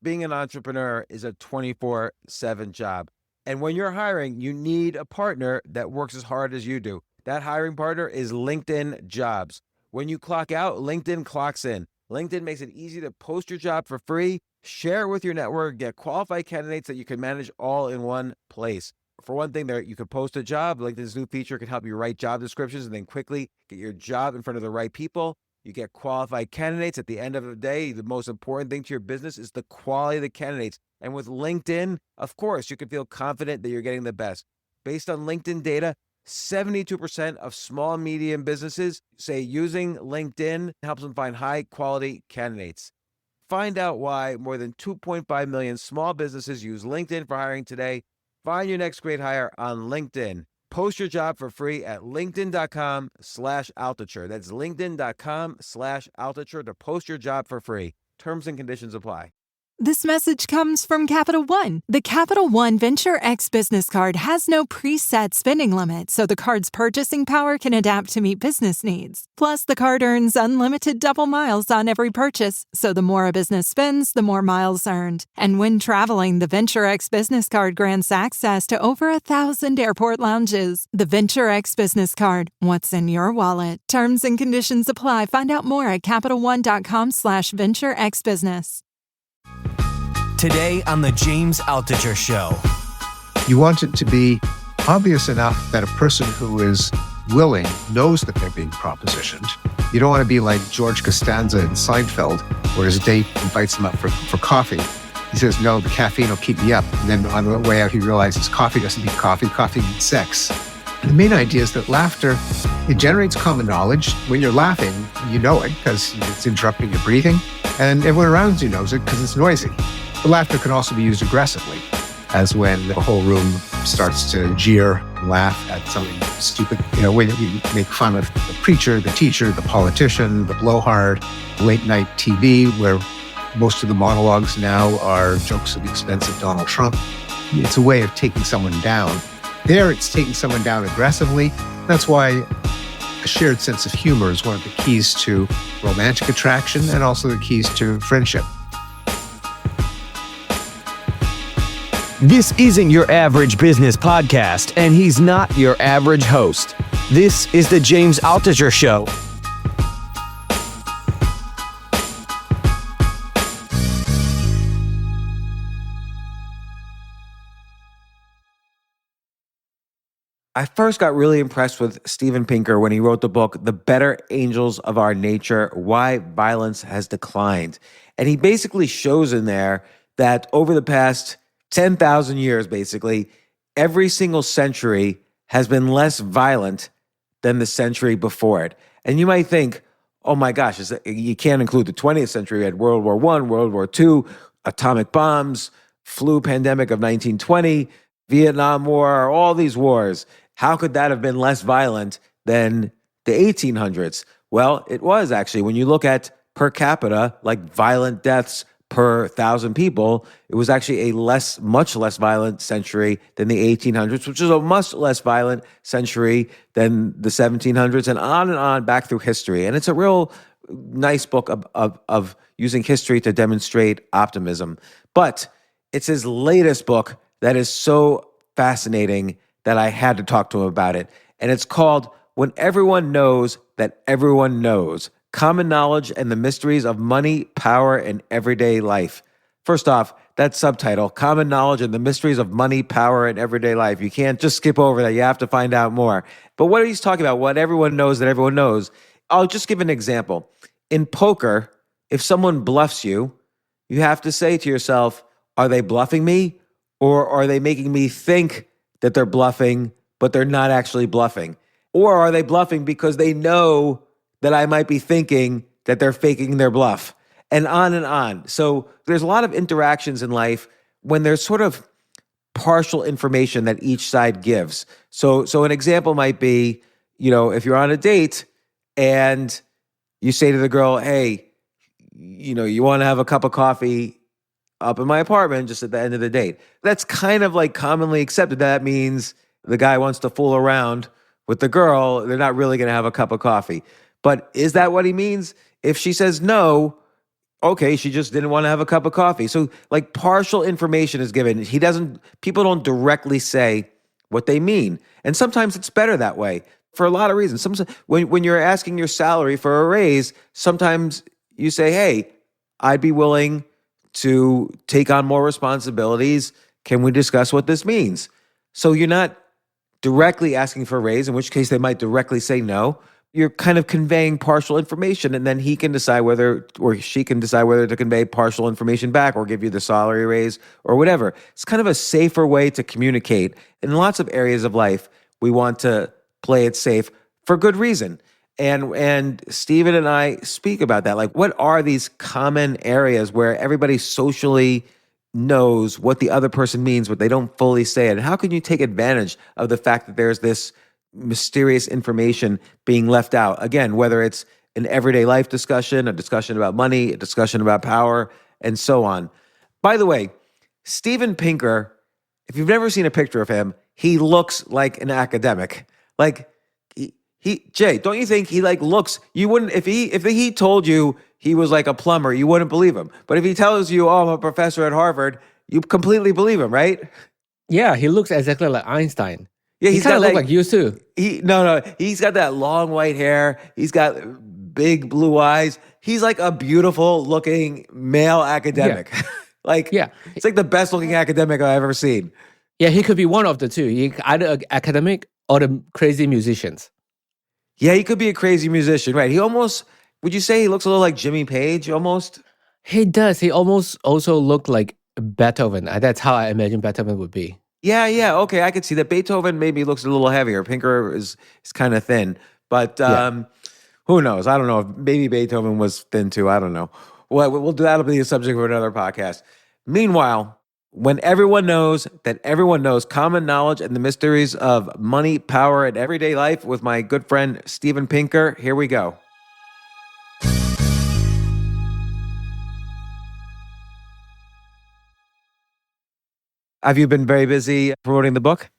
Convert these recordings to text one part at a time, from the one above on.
being an entrepreneur is a 24/7 job. And when you're hiring, you need a partner that works as hard as you do. That hiring partner is LinkedIn Jobs. When you clock out, LinkedIn clocks in. LinkedIn makes it easy to post your job for free, share it with your network, get qualified candidates that you can manage all in one place. For one thing, there you could post a job. LinkedIn's new feature can help you write job descriptions and then quickly get your job in front of the right people. You get qualified candidates. At the end of the day, the most important thing to your business is the quality of the candidates. And with LinkedIn, of course, you can feel confident that you're getting the best. Based on LinkedIn data, 72% of small and medium businesses say using LinkedIn helps them find high quality candidates. Find out why more than 2.5 million small businesses use LinkedIn for hiring today. Find your next great hire on LinkedIn. Post your job for free at linkedin.com/Altucher. That's linkedin.com/Altucher to post your job for free. Terms and conditions apply. This message comes from Capital One. The Capital One Venture X business card has no preset spending limit, so the card's purchasing power can adapt to meet business needs. Plus, the card earns unlimited double miles on every purchase, so the more a business spends, the more miles earned. And when traveling, the Venture X business card grants access to over 1,000 airport lounges. The Venture X business card. What's in your wallet? Terms and conditions apply. Find out more at CapitalOne.com/VentureXBusiness. Today on The James Altucher Show. You want it to be obvious enough that a person who is willing knows that they're being propositioned. You don't want to be like George Costanza in Seinfeld, where his date invites him up for coffee. He says, no, the caffeine will keep me up. And then on the way out, he realizes coffee doesn't mean coffee, coffee means sex. And the main idea is that laughter, it generates common knowledge. When you're laughing, you know it because it's interrupting your breathing. And everyone around you knows it because it's noisy. The laughter can also be used aggressively, as when the whole room starts to jeer and laugh at something stupid. When you make fun of the preacher, the teacher, the politician, the blowhard, late night TV, where most of the monologues now are jokes at the expense of Donald Trump. It's a way of taking someone down. There, it's taking someone down aggressively. That's why a shared sense of humor is one of the keys to romantic attraction and also the keys to friendship. This isn't your average business podcast, and he's not your average host. This is The James Altucher Show. I first got really impressed with Steven Pinker when he wrote the book, The Better Angels of Our Nature, Why Violence Has Declined. And he basically shows in there that over the past 10,000 years, basically, every single century has been less violent than the century before it. And you might think, oh my gosh, you can't include the 20th century. We had World War I, World War II, atomic bombs, flu pandemic of 1920, Vietnam War, all these wars. How could that have been less violent than the 1800s? Well, it was actually. When you look at per capita, like violent deaths per 1,000 people, it was actually much less violent century than the 1800s, which is a much less violent century than the 1700s, and on back through history. And it's a real nice book of using history to demonstrate optimism. But it's his latest book that is so fascinating that I had to talk to him about it. And it's called When Everyone Knows That Everyone Knows: Common Knowledge and the Mysteries of Money, Power, and Everyday Life. First off, that subtitle, Common Knowledge and the Mysteries of Money, Power, and Everyday Life. You can't just skip over that. You have to find out more. But what he's talking about, what everyone knows that everyone knows, I'll just give an example. In poker, if someone bluffs you, you have to say to yourself, are they bluffing me? Or are they making me think that they're bluffing, but they're not actually bluffing? Or are they bluffing because they know that I might be thinking that they're faking their bluff? And on and on. So there's a lot of interactions in life when there's sort of partial information that each side gives. So an example might be, if you're on a date and you say to the girl, hey, you want to have a cup of coffee up in my apartment just at the end of the date. That's kind of like commonly accepted. That means the guy wants to fool around with the girl. They're not really going to have a cup of coffee. But is that what he means? If she says no, Okay, she just didn't want to have a cup of coffee. So like partial information is given. People don't directly say what they mean. And sometimes it's better that way for a lot of reasons. When you're asking your salary for a raise, sometimes you say, hey, I'd be willing to take on more responsibilities. Can we discuss what this means? So you're not directly asking for a raise, in which case they might directly say no. You're kind of conveying partial information, and then he can decide whether, or she can decide whether to convey partial information back or give you the salary raise or whatever. It's kind of a safer way to communicate. In lots of areas of life, we want to play it safe for good reason. And Stephen and I speak about that. Like, what are these common areas where everybody socially knows what the other person means, but they don't fully say it? And how can you take advantage of the fact that there's this mysterious information being left out? Again, whether it's an everyday life discussion, a discussion about money, a discussion about power, and so on. By the way, Steven Pinker, if you've never seen a picture of him, he looks like an academic. Like, Jay, don't you think he like looks, you wouldn't, if he told you he was like a plumber, you wouldn't believe him. But if he tells you, oh, I'm a professor at Harvard, you completely believe him, right? Yeah, he looks exactly like Einstein. Yeah, he kind of looks like you too. He's got that long white hair. He's got big blue eyes. He's like a beautiful looking male academic. Yeah. It's like the best looking academic I've ever seen. Yeah, he could be one of the two. He either an academic or the crazy musicians. Yeah, he could be a crazy musician, right? He almost, would you say he looks a little like Jimmy Page almost? He does. He almost also looked like Beethoven. That's how I imagine Beethoven would be. Yeah. Okay, I could see that. Beethoven maybe looks a little heavier. Pinker is kind of thin. But who knows? I don't know. Maybe Beethoven was thin too. I don't know. Well, that'll be the subject of another podcast. Meanwhile, when everyone knows that everyone knows common knowledge and the mysteries of money, power, and everyday life with my good friend Steven Pinker, here we go. Have you been very busy promoting the book?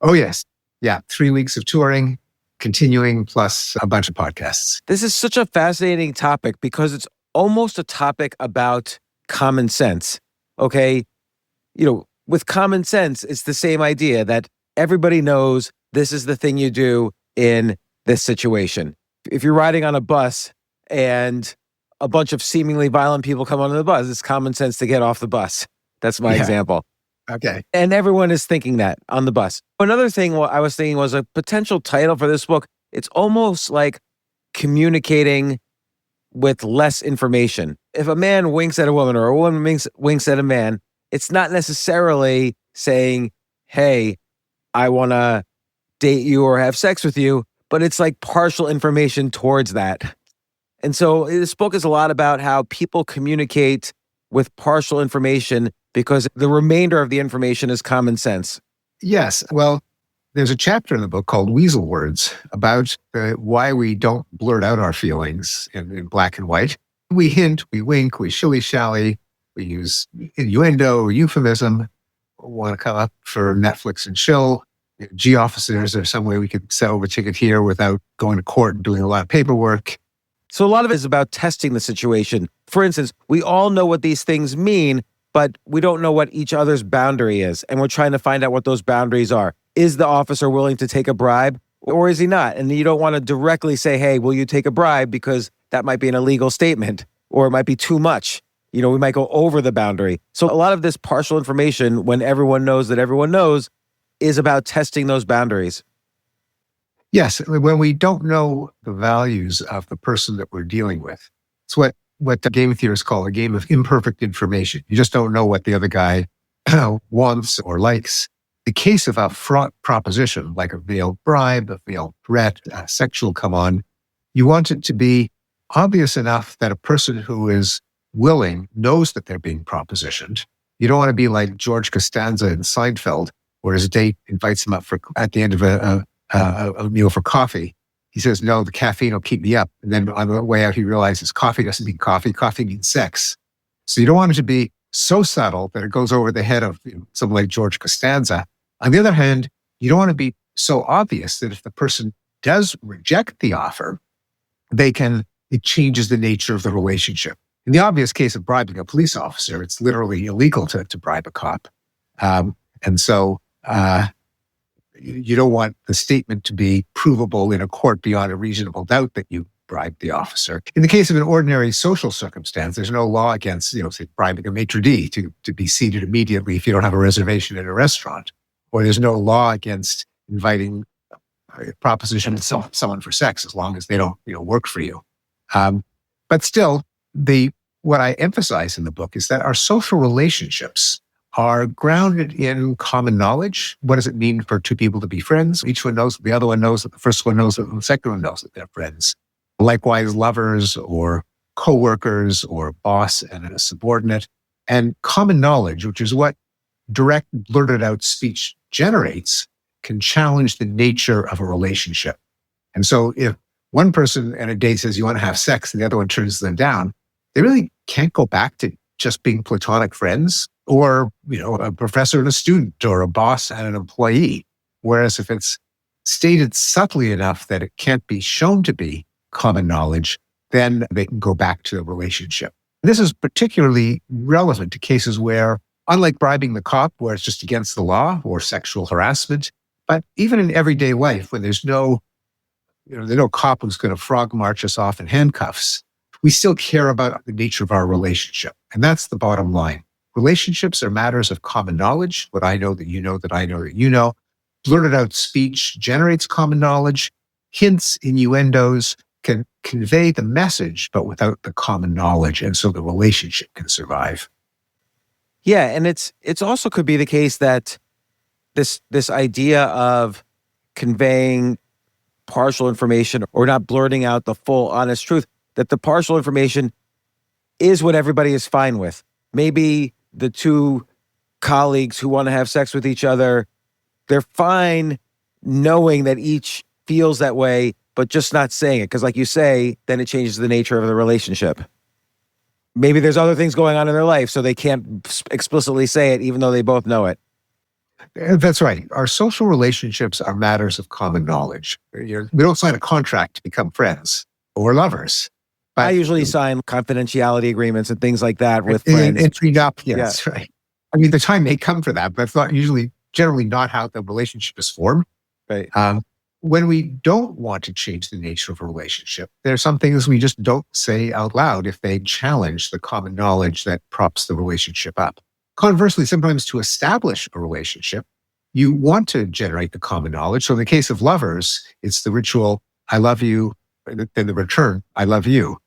Oh, yes. Yeah. 3 weeks of touring, continuing, plus a bunch of podcasts. This is such a fascinating topic because it's almost a topic about common sense. Okay. With common sense, it's the same idea that everybody knows this is the thing you do in this situation. If you're riding on a bus and a bunch of seemingly violent people come onto the bus, it's common sense to get off the bus. That's my example. Okay. And everyone is thinking that on the bus. Another thing I was thinking was a potential title for this book. It's almost like communicating with less information. If a man winks at a woman or a woman winks at a man, it's not necessarily saying, hey, I want to date you or have sex with you, but it's like partial information towards that. And so this book is a lot about how people communicate with partial information because the remainder of the information is common sense. Yes. Well, there's a chapter in the book called Weasel Words about why we don't blurt out our feelings in black and white. We hint, we wink, we shilly-shally, we use innuendo, euphemism. Want to come up for Netflix and chill. Gee, officers, there's some way we could settle the ticket here without going to court and doing a lot of paperwork. So a lot of it is about testing the situation. For instance, we all know what these things mean, but we don't know what each other's boundary is. And we're trying to find out what those boundaries are. Is the officer willing to take a bribe or is he not? And you don't want to directly say, hey, will you take a bribe? Because that might be an illegal statement or it might be too much. We might go over the boundary. So a lot of this partial information, when everyone knows that everyone knows, is about testing those boundaries. Yes, when we don't know the values of the person that we're dealing with. It's what the game theorists call a game of imperfect information. You just don't know what the other guy wants or likes. The case of a fraught proposition, like a veiled bribe, a veiled threat, a sexual come on, you want it to be obvious enough that a person who is willing knows that they're being propositioned. You don't want to be like George Costanza in Seinfeld, where his date invites him up at the end of a meal for coffee. He says, no, the caffeine will keep me up. And then on the way out, he realizes coffee doesn't mean coffee. Coffee means sex. So you don't want it to be so subtle that it goes over the head of someone like George Costanza. On the other hand, you don't want to be so obvious that if the person does reject the offer, it changes the nature of the relationship. In the obvious case of bribing a police officer, it's literally illegal to bribe a cop. And so you don't want the statement to be provable in a court beyond a reasonable doubt that you bribed the officer. In the case of an ordinary social circumstance, there's no law against, say, bribing a maitre d' to be seated immediately if you don't have a reservation at a restaurant. Or there's no law against inviting a proposition to someone for sex as long as they don't, work for you. But still, what I emphasize in the book is that our social relationships are grounded in common knowledge. What does it mean for two people to be friends? Each one knows that the other one knows that the first one knows that the second one knows that they're friends. Likewise, lovers or co-workers or boss and a subordinate. And common knowledge, which is what direct, blurted out speech generates, can challenge the nature of a relationship. And so if one person at a date says you want to have sex and the other one turns them down, they really can't go back to just being platonic friends or, a professor and a student or a boss and an employee. Whereas if it's stated subtly enough that it can't be shown to be common knowledge, then they can go back to a relationship. This is particularly relevant to cases where, unlike bribing the cop, where it's just against the law, or sexual harassment, but even in everyday life, when there's no cop who's going to frog march us off in handcuffs, we still care about the nature of our relationship. And that's the bottom line. Relationships are matters of common knowledge. What I know that you know that I know that you know. Blurted out speech generates common knowledge. Hints, innuendos can convey the message, but without the common knowledge. And so the relationship can survive. Yeah, and it's also could be the case that this idea of conveying partial information or not blurting out the full honest truth, that the partial information is what everybody is fine with. Maybe the two colleagues who want to have sex with each other, they're fine knowing that each feels that way, but just not saying it. Because like you say, then it changes the nature of the relationship. Maybe there's other things going on in their life, so they can't explicitly say it, even though they both know it. That's right. Our social relationships are matters of common knowledge. We don't sign a contract to become friends or lovers. But I usually sign confidentiality agreements and things like that with friends. And prenup, yes, yeah. Right. I mean, the time may come for that, but it's not generally not how the relationship is formed. Right. When we don't want to change the nature of a relationship, there are some things we just don't say out loud if they challenge the common knowledge that props the relationship up. Conversely, sometimes to establish a relationship, you want to generate the common knowledge. So in the case of lovers, it's the ritual, I love you, and then the return, I love you.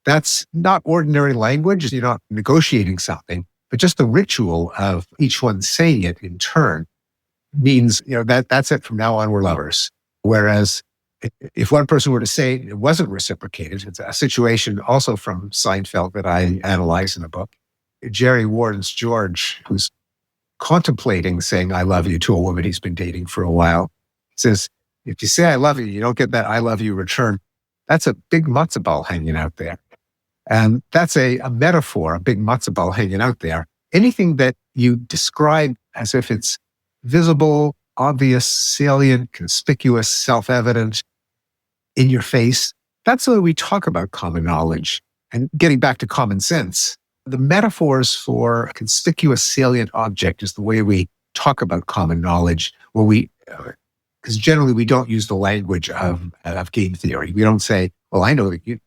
That's not ordinary language. You're not negotiating something, but just the ritual of each one saying it in turn means, that's it. From now on, we're lovers. Whereas if one person were to say it wasn't reciprocated, it's a situation also from Seinfeld that I analyze in the book. Jerry warns George, who's contemplating saying, I love you to a woman he's been dating for a while. He says, if you say I love you, you don't get that I love you return. That's a big matzo ball hanging out there. And that's a metaphor, a big matzo ball hanging out there. Anything that you describe as if it's visible, obvious, salient, conspicuous, self-evident, in your face, that's the way we talk about common knowledge. And getting back to common sense, the metaphors for a conspicuous, salient object is the way we talk about common knowledge, because generally we don't use the language of game theory. We don't say, well, I know that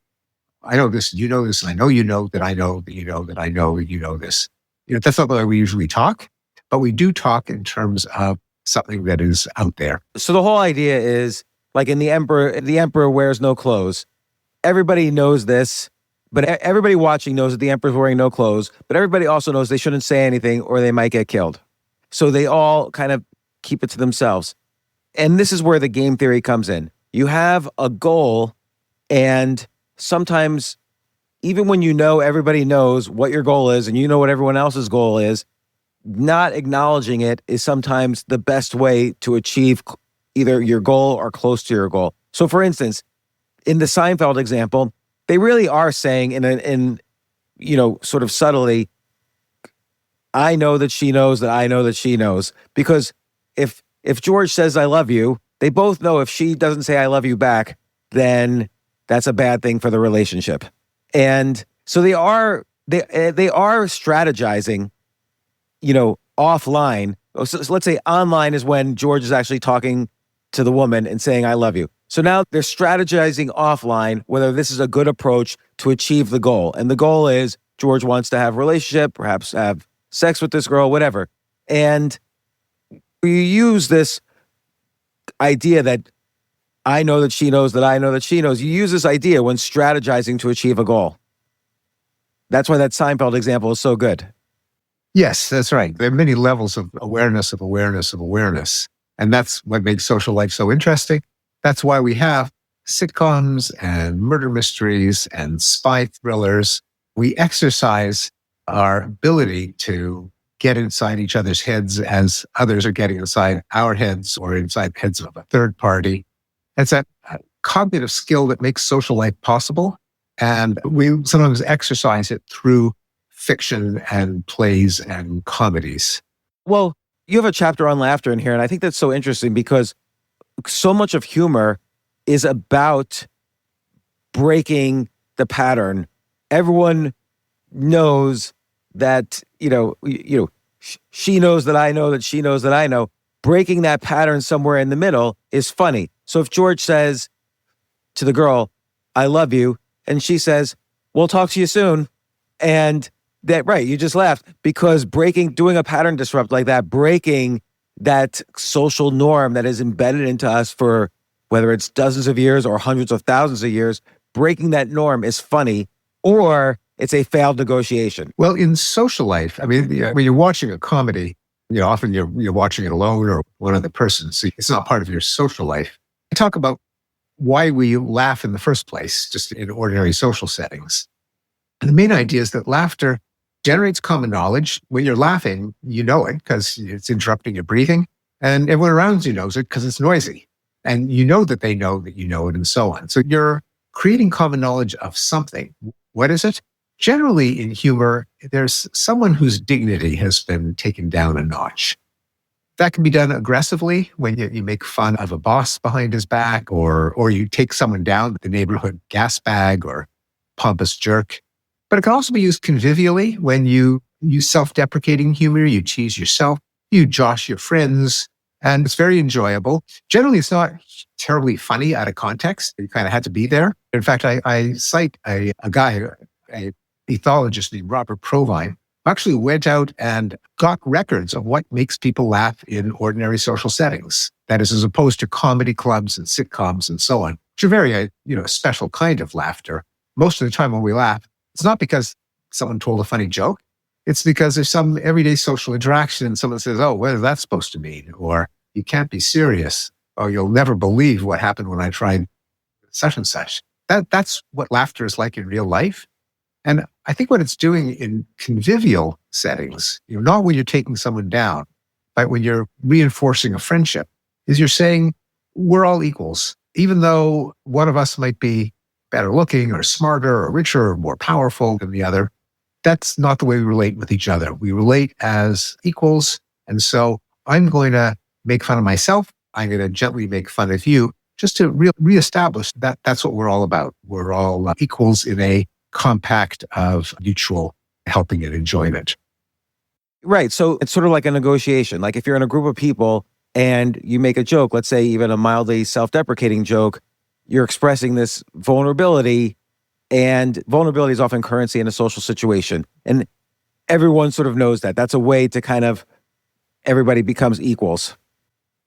I know this, you know this, and I know you know that I know that you know that I know that you know this. That's not the way we usually talk, but we do talk in terms of something that is out there. So the whole idea is, like in the emperor wears no clothes. Everybody knows this, but everybody watching knows that the emperor's wearing no clothes, but everybody also knows they shouldn't say anything or they might get killed. So they all kind of keep it to themselves. And this is where the game theory comes in. You have a goal, and sometimes even when everybody knows what your goal is and you know what everyone else's goal is, not acknowledging it is sometimes the best way to achieve either your goal or close to your goal. So for instance, in the Seinfeld example, they really are saying in sort of subtly, I know that she knows that I know that she knows. Because if George says I love you, they both know if she doesn't say I love you back, then that's a bad thing for the relationship. And So they are strategizing, offline. So let's say online is when George is actually talking to the woman and saying, I love you. So now they're strategizing offline whether this is a good approach to achieve the goal. And the goal is George wants to have a relationship, perhaps have sex with this girl, whatever. And you use this idea that I know that she knows that I know that she knows. You use this idea when strategizing to achieve a goal. That's why that Seinfeld example is so good. Yes, that's right. There are many levels of awareness. And that's what makes social life so interesting. That's why we have sitcoms and murder mysteries and spy thrillers. We exercise our ability to get inside each other's heads as others are getting inside our heads or inside the heads of a third party. It's a cognitive skill that makes social life possible. And we sometimes exercise it through fiction and plays and comedies. Well, you have a chapter on laughter in here, and I think that's so interesting because so much of humor is about breaking the pattern. Everyone knows that, she knows that I know that she knows that I know. Breaking that pattern somewhere in the middle is funny. So if George says to the girl, I love you, and she says, we'll talk to you soon, and that, right, you just laughed because doing a pattern disrupt like that, breaking that social norm that is embedded into us for whether it's dozens of years or hundreds of thousands of years, breaking that norm is funny or it's a failed negotiation. Well, in social life, when you're watching a comedy, often you're watching it alone or one other person, so it's not part of your social life. I talk about why we laugh in the first place, just in ordinary social settings. And the main idea is that laughter generates common knowledge. When you're laughing, you know it because it's interrupting your breathing. And everyone around you knows it because it's noisy. And you know that they know that you know it and so on. So you're creating common knowledge of something. What is it? Generally in humor, there's someone whose dignity has been taken down a notch. That can be done aggressively when you make fun of a boss behind his back or you take someone down, the neighborhood gas bag or pompous jerk. But it can also be used convivially when you use self-deprecating humor, you tease yourself, you josh your friends, and it's very enjoyable. Generally, it's not terribly funny out of context. You kind of had to be there. In fact, I cite a guy, a ethologist named Robert Provine, who actually went out and got records of what makes people laugh in ordinary social settings. That is, as opposed to comedy clubs and sitcoms and so on, which are very, a special kind of laughter. Most of the time when we laugh, it's not because someone told a funny joke. It's because there's some everyday social interaction and someone says, oh, what is that supposed to mean? Or you can't be serious. Or you'll never believe what happened when I tried such and such. That's what laughter is like in real life. And I think what it's doing in convivial settings, not when you're taking someone down, but when you're reinforcing a friendship, is you're saying we're all equals. Even though one of us might be better looking or smarter or richer or more powerful than the other, that's not the way we relate with each other. We relate as equals. And so I'm going to make fun of myself. I'm going to gently make fun of you just to reestablish that that's what we're all about. We're all equals in a compact of mutual helping and enjoyment. Right. So it's sort of like a negotiation. Like if you're in a group of people and you make a joke, let's say even a mildly self-deprecating joke, you're expressing this vulnerability, and vulnerability is often currency in a social situation. And everyone sort of knows that. That's a way to kind of, everybody becomes equals.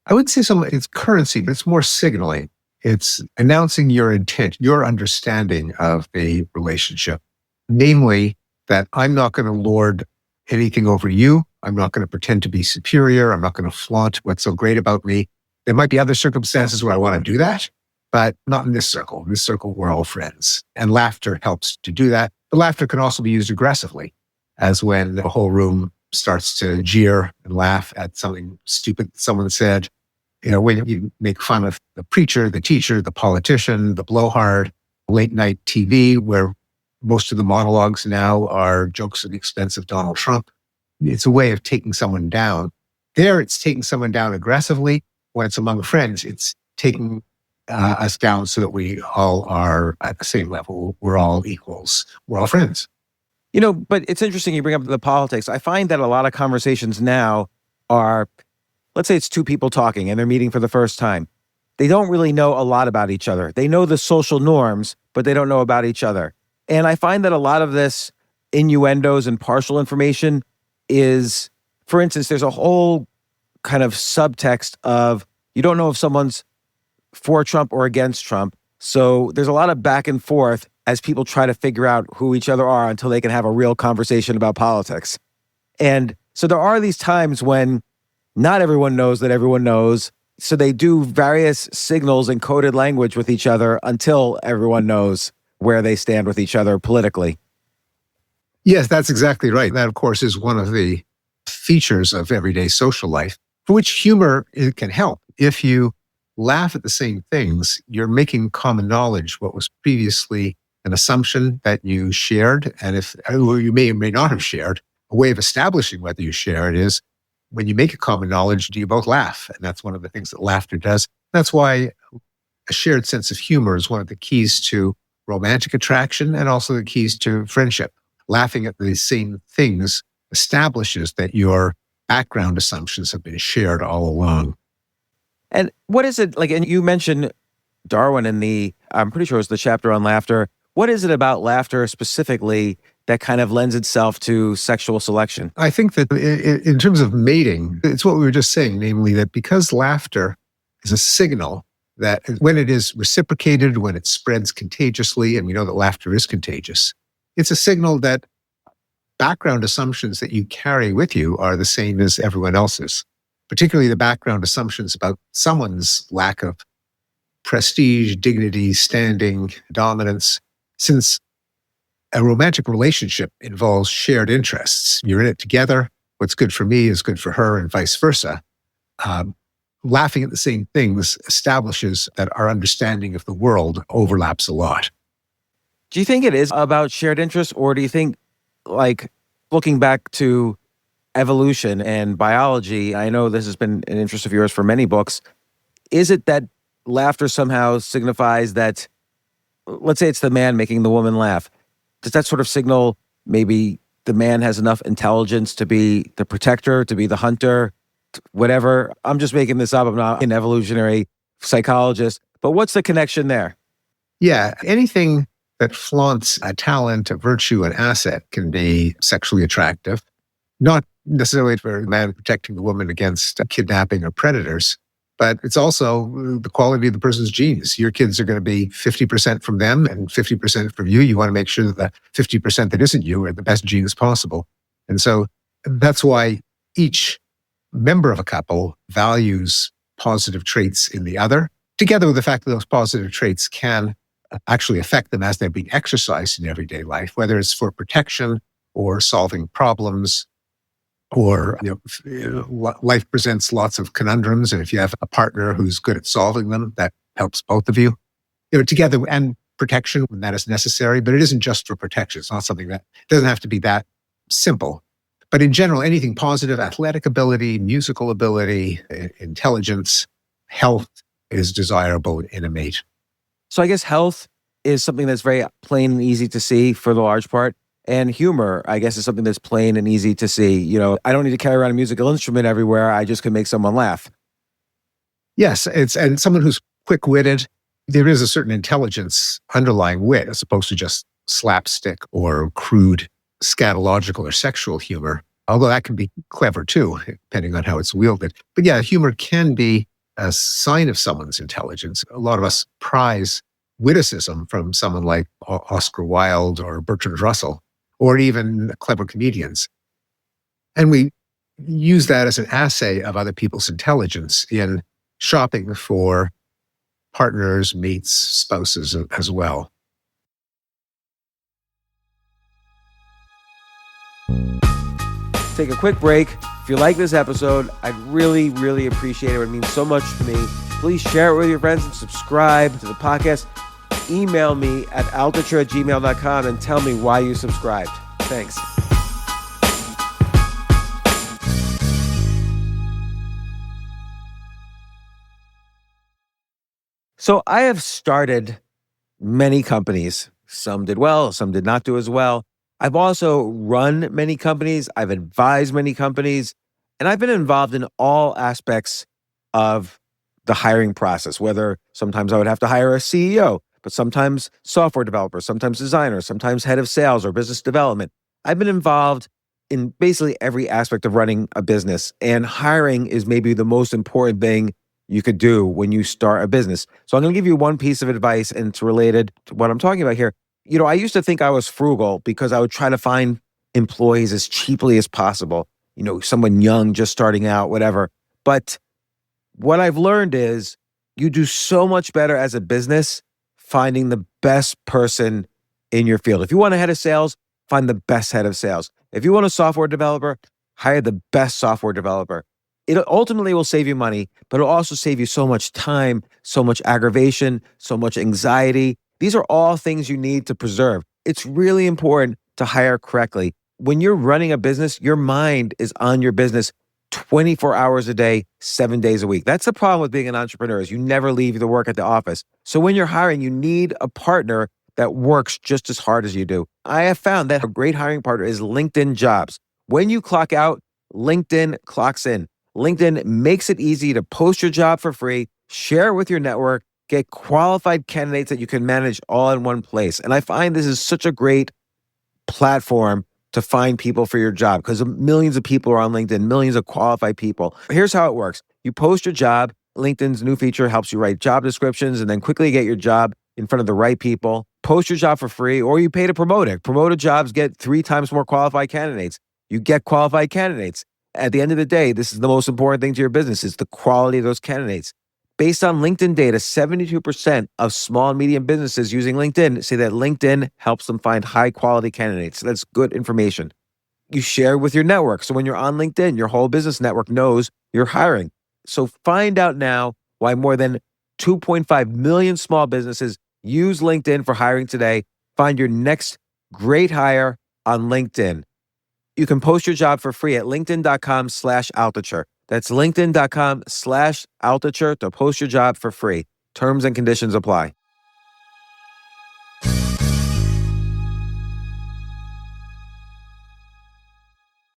I wouldn't say it's currency, but it's more signaling. It's announcing your intent, your understanding of the relationship. Namely, that I'm not going to lord anything over you. I'm not going to pretend to be superior. I'm not going to flaunt what's so great about me. There might be other circumstances where I want to do that, but not in this circle. In this circle, we're all friends. And laughter helps to do that. But laughter can also be used aggressively, as when the whole room starts to jeer and laugh at something stupid someone said. When you make fun of the preacher, the teacher, the politician, the blowhard, late night TV, where most of the monologues now are jokes at the expense of Donald Trump. It's a way of taking someone down. There, it's taking someone down aggressively. When it's among friends, it's taking us down so that we all are at the same level. We're all equals. We're all friends. But it's interesting you bring up the politics. I find that a lot of conversations now are, let's say it's two people talking and they're meeting for the first time. They don't really know a lot about each other. They know the social norms, but they don't know about each other. And I find that a lot of this innuendos and partial information is, for instance, there's a whole kind of subtext of you don't know if someone's for Trump or against Trump. So there's a lot of back and forth as people try to figure out who each other are until they can have a real conversation about politics. And so there are these times when not everyone knows that everyone knows. So they do various signals and coded language with each other until everyone knows where they stand with each other politically. Yes, that's exactly right. That, of course, is one of the features of everyday social life, for which humor can help. If you laugh at the same things, you're making common knowledge what was previously an assumption that you shared, and or you may or may not have shared. A way of establishing whether you share it is when you make a common knowledge, do you both laugh? And that's one of the things that laughter does. That's why a shared sense of humor is one of the keys to romantic attraction and also the keys to friendship. Laughing at the same things establishes that your background assumptions have been shared all along. And what is it like? And you mentioned Darwin in I'm pretty sure it was the chapter on laughter. What is it about laughter specifically that kind of lends itself to sexual selection? I think that in terms of mating, it's what we were just saying, namely that because laughter is a signal that when it is reciprocated, when it spreads contagiously, and we know that laughter is contagious, it's a signal that background assumptions that you carry with you are the same as everyone else's, particularly the background assumptions about someone's lack of prestige, dignity, standing, dominance. Since a romantic relationship involves shared interests, you're in it together. What's good for me is good for her and vice versa. Laughing at the same things establishes that our understanding of the world overlaps a lot. Do you think it is about shared interests, or do you think, like, looking back to evolution and biology, I know this has been an interest of yours for many books, is it that laughter somehow signifies that, let's say it's the man making the woman laugh, does that sort of signal maybe the man has enough intelligence to be the protector, to be the hunter, whatever? I'm just making this up. I'm not an evolutionary psychologist, but what's the connection there? Yeah, anything that flaunts a talent, a virtue, an asset can be sexually attractive. Not necessarily for the man protecting the woman against kidnapping or predators, but it's also the quality of the person's genes. Your kids are going to be 50% from them and 50% from you. You want to make sure that the 50% that isn't you are the best genes possible. And so that's why each member of a couple values positive traits in the other, together with the fact that those positive traits can actually affect them as they're being exercised in everyday life, whether it's for protection or solving problems, or life presents lots of conundrums. And if you have a partner who's good at solving them, that helps both of you, together, and protection when that is necessary. But it isn't just for protection. It's not something that doesn't have to be that simple. But in general, anything positive, athletic ability, musical ability, intelligence, health is desirable in a mate. So I guess health is something that's very plain and easy to see for the large part. And humor, I guess, is something that's plain and easy to see. I don't need to carry around a musical instrument everywhere. I just can make someone laugh. Yes, and someone who's quick-witted. There is a certain intelligence underlying wit, as opposed to just slapstick or crude scatological or sexual humor, although that can be clever too, depending on how it's wielded. But yeah, humor can be a sign of someone's intelligence. A lot of us prize witticism from someone like Oscar Wilde or Bertrand Russell, or even clever comedians. And we use that as an assay of other people's intelligence in shopping for partners, mates, spouses as well. Take a quick break. If you like this episode, I'd really, really appreciate it. It would mean so much to me. Please share it with your friends and subscribe to the podcast. Email me at altucher@gmail.com and tell me why you subscribed. Thanks. So I have started many companies. Some did well, some did not do as well. I've also run many companies, I've advised many companies, and I've been involved in all aspects of the hiring process, whether sometimes I would have to hire a CEO, but sometimes software developer, sometimes designer, sometimes head of sales or business development. I've been involved in basically every aspect of running a business, and hiring is maybe the most important thing you could do when you start a business. So I'm going to give you one piece of advice, and it's related to what I'm talking about here. I used to think I was frugal because I would try to find employees as cheaply as possible, someone young, just starting out, whatever. But what I've learned is you do so much better as a business finding the best person in your field. If you want a head of sales, find the best head of sales. If you want a software developer, hire the best software developer. It ultimately will save you money, but it'll also save you so much time, so much aggravation, so much anxiety. These are all things you need to preserve. It's really important to hire correctly. When you're running a business, your mind is on your business 24 hours a day, 7 days a week. That's the problem with being an entrepreneur is you never leave the work at the office. So when you're hiring, you need a partner that works just as hard as you do. I have found that a great hiring partner is LinkedIn Jobs. When you clock out, LinkedIn clocks in. LinkedIn makes it easy to post your job for free, share it with your network, get qualified candidates that you can manage all in one place. And I find this is such a great platform to find people for your job because millions of people are on LinkedIn, millions of qualified people. Here's how it works. You post your job. LinkedIn's new feature helps you write job descriptions and then quickly get your job in front of the right people. Post your job for free or you pay to promote it. Promoted jobs get 3 times more qualified candidates. You get qualified candidates. At the end of the day, this is the most important thing to your business is the quality of those candidates. Based on LinkedIn data, 72% of small and medium businesses using LinkedIn say that LinkedIn helps them find high quality candidates. So that's good information. You share with your network. So when you're on LinkedIn, your whole business network knows you're hiring. So find out now why more than 2.5 million small businesses use LinkedIn for hiring today. Find your next great hire on LinkedIn. You can post your job for free at linkedin.com/Altucher. That's linkedin.com/Altucher to post your job for free. Terms and conditions apply.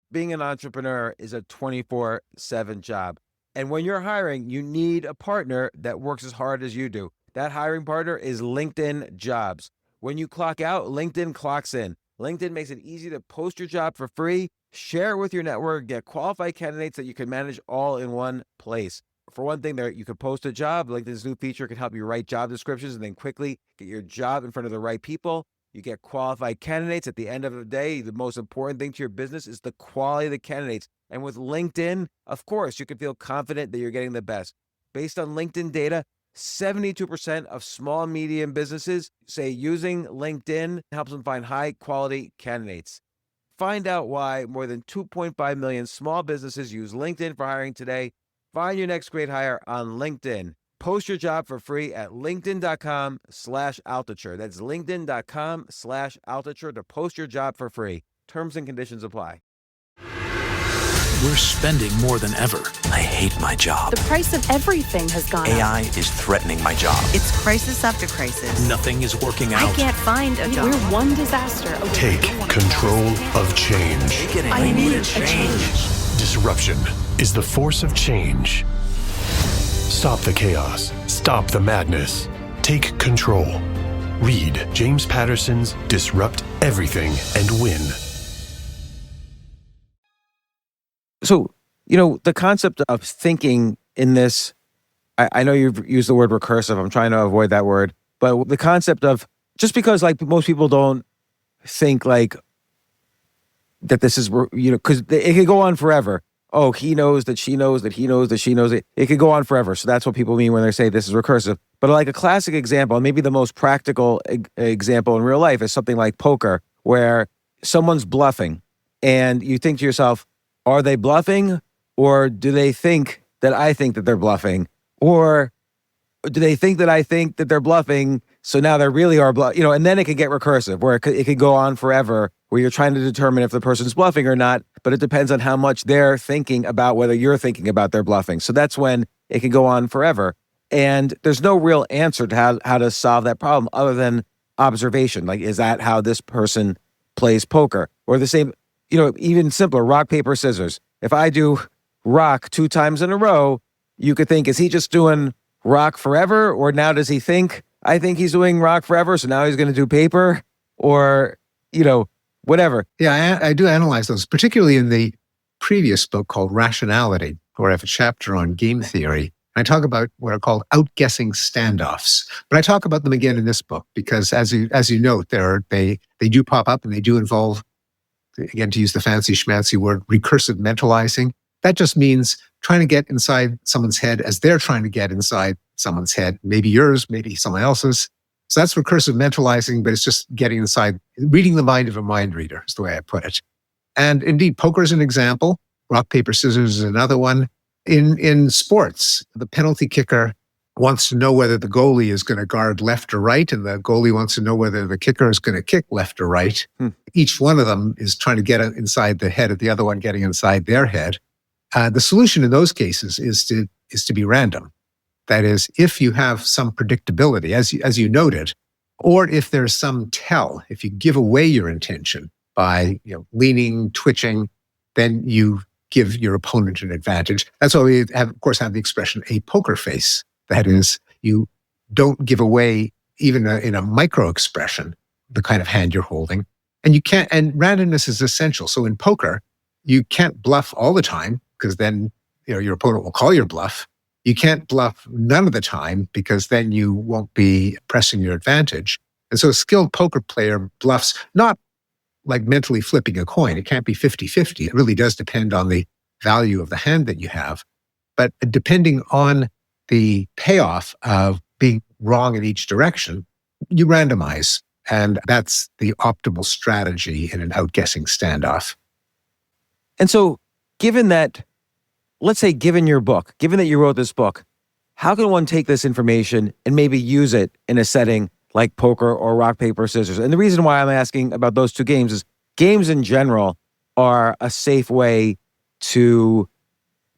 Being an entrepreneur is a 24/7 job. And when you're hiring, you need a partner that works as hard as you do. That hiring partner is LinkedIn Jobs. When you clock out, LinkedIn clocks in. LinkedIn makes it easy to post your job for free, share it with your network, get qualified candidates that you can manage all in one place. For one thing, you could post a job. LinkedIn's new feature can help you write job descriptions and then quickly get your job in front of the right people. You get qualified candidates. At the end of the day, the most important thing to your business is the quality of the candidates. And with LinkedIn, of course, you can feel confident that you're getting the best. Based on LinkedIn data, 72% of small and medium businesses say using LinkedIn helps them find high quality candidates. Find out why more than 2.5 million small businesses use LinkedIn for hiring today. Find your next great hire on LinkedIn. Post your job for free at linkedin.com/Altucher. That's linkedin.com/Altucher to post your job for free. Terms and conditions apply. We're spending more than ever. I hate my job. The price of everything has gone up. AI is threatening my job. It's crisis after crisis. Nothing is working out. I can't find a job. We're one disaster. Take control of change. I need a change. Disruption is the force of change. Stop the chaos. Stop the madness. Take control. Read James Patterson's Disrupt Everything and Win. So, the concept of thinking in this, I know you've used the word recursive. I'm trying to avoid that word. But the concept of, just because most people don't think that this is, because it could go on forever. Oh, he knows that she knows that he knows that she knows it. It could go on forever. So that's what people mean when they say this is recursive. But a classic example, and maybe the most practical example in real life is something like poker, where someone's bluffing and you think to yourself, are they bluffing, or do they think that I think that they're bluffing? Or do they think that I think that they're bluffing, so now they really are bluffing? And then it could get recursive, where it could go on forever, where you're trying to determine if the person's bluffing or not, but it depends on how much they're thinking about whether you're thinking about their bluffing. So that's when it can go on forever. And there's no real answer to how to solve that problem other than observation. Is that how this person plays poker. Or the same, even simpler, rock, paper, scissors. If I do rock 2 times in a row, you could think, is he just doing rock forever? Or now does he think, I think he's doing rock forever, so now he's going to do paper? Or, whatever. Yeah, I do analyze those, particularly in the previous book called Rationality, where I have a chapter on game theory. I talk about what are called outguessing standoffs. But I talk about them again in this book because, as you note, they do pop up and they do involve, again, to use the fancy schmancy word, recursive mentalizing. That just means trying to get inside someone's head as they're trying to get inside someone's head, maybe yours, maybe someone else's. So that's recursive mentalizing, but it's just getting inside, reading the mind of a mind reader is the way I put it. And indeed, poker is an example. Rock, paper, scissors is another one. In sports, the penalty kicker wants to know whether the goalie is going to guard left or right, and the goalie wants to know whether the kicker is going to kick left or right. Each one of them is trying to get inside the head of the other one, getting inside their head. The solution in those cases is to be random. That is, if you have some predictability, as you noted, or if there's some tell, if you give away your intention by leaning, twitching, then you give your opponent an advantage. That's why we have the expression a poker face. That is, you don't give away even in a micro expression the kind of hand you're holding, and you can't. And randomness is essential. So in poker, you can't bluff all the time because then your opponent will call your bluff. You can't bluff none of the time because then you won't be pressing your advantage. And so a skilled poker player bluffs not like mentally flipping a coin. It can't be 50-50. It really does depend on the value of the hand that you have. But depending on the payoff of being wrong in each direction, you randomize. And that's the optimal strategy in an outguessing standoff. And so given that, let's say given your book, given that you wrote this book, how can one take this information and maybe use it in a setting like poker or rock, paper, scissors? And the reason why I'm asking about those 2 games is games in general are a safe way to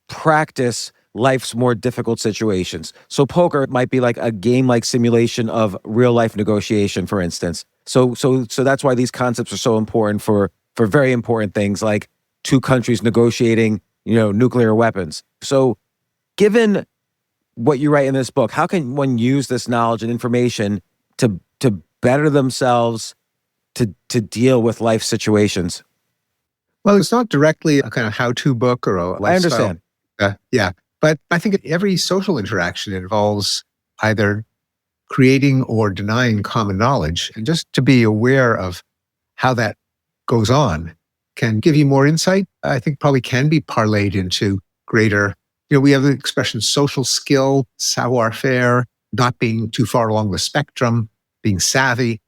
practice life's more difficult situations. So poker might be like a game-like simulation of real-life negotiation, for instance. So that's why these concepts are so important for very important things like 2 countries negotiating, nuclear weapons. So given what you write in this book, how can one use this knowledge and information to better themselves to deal with life situations? Well, it's not directly a kind of how-to book or a lifestyle. I understand. Yeah. But I think every social interaction involves either creating or denying common knowledge. And just to be aware of how that goes on can give you more insight. I think probably can be parlayed into greater, we have the expression social skill, savoir-faire, not being too far along the spectrum, being savvy.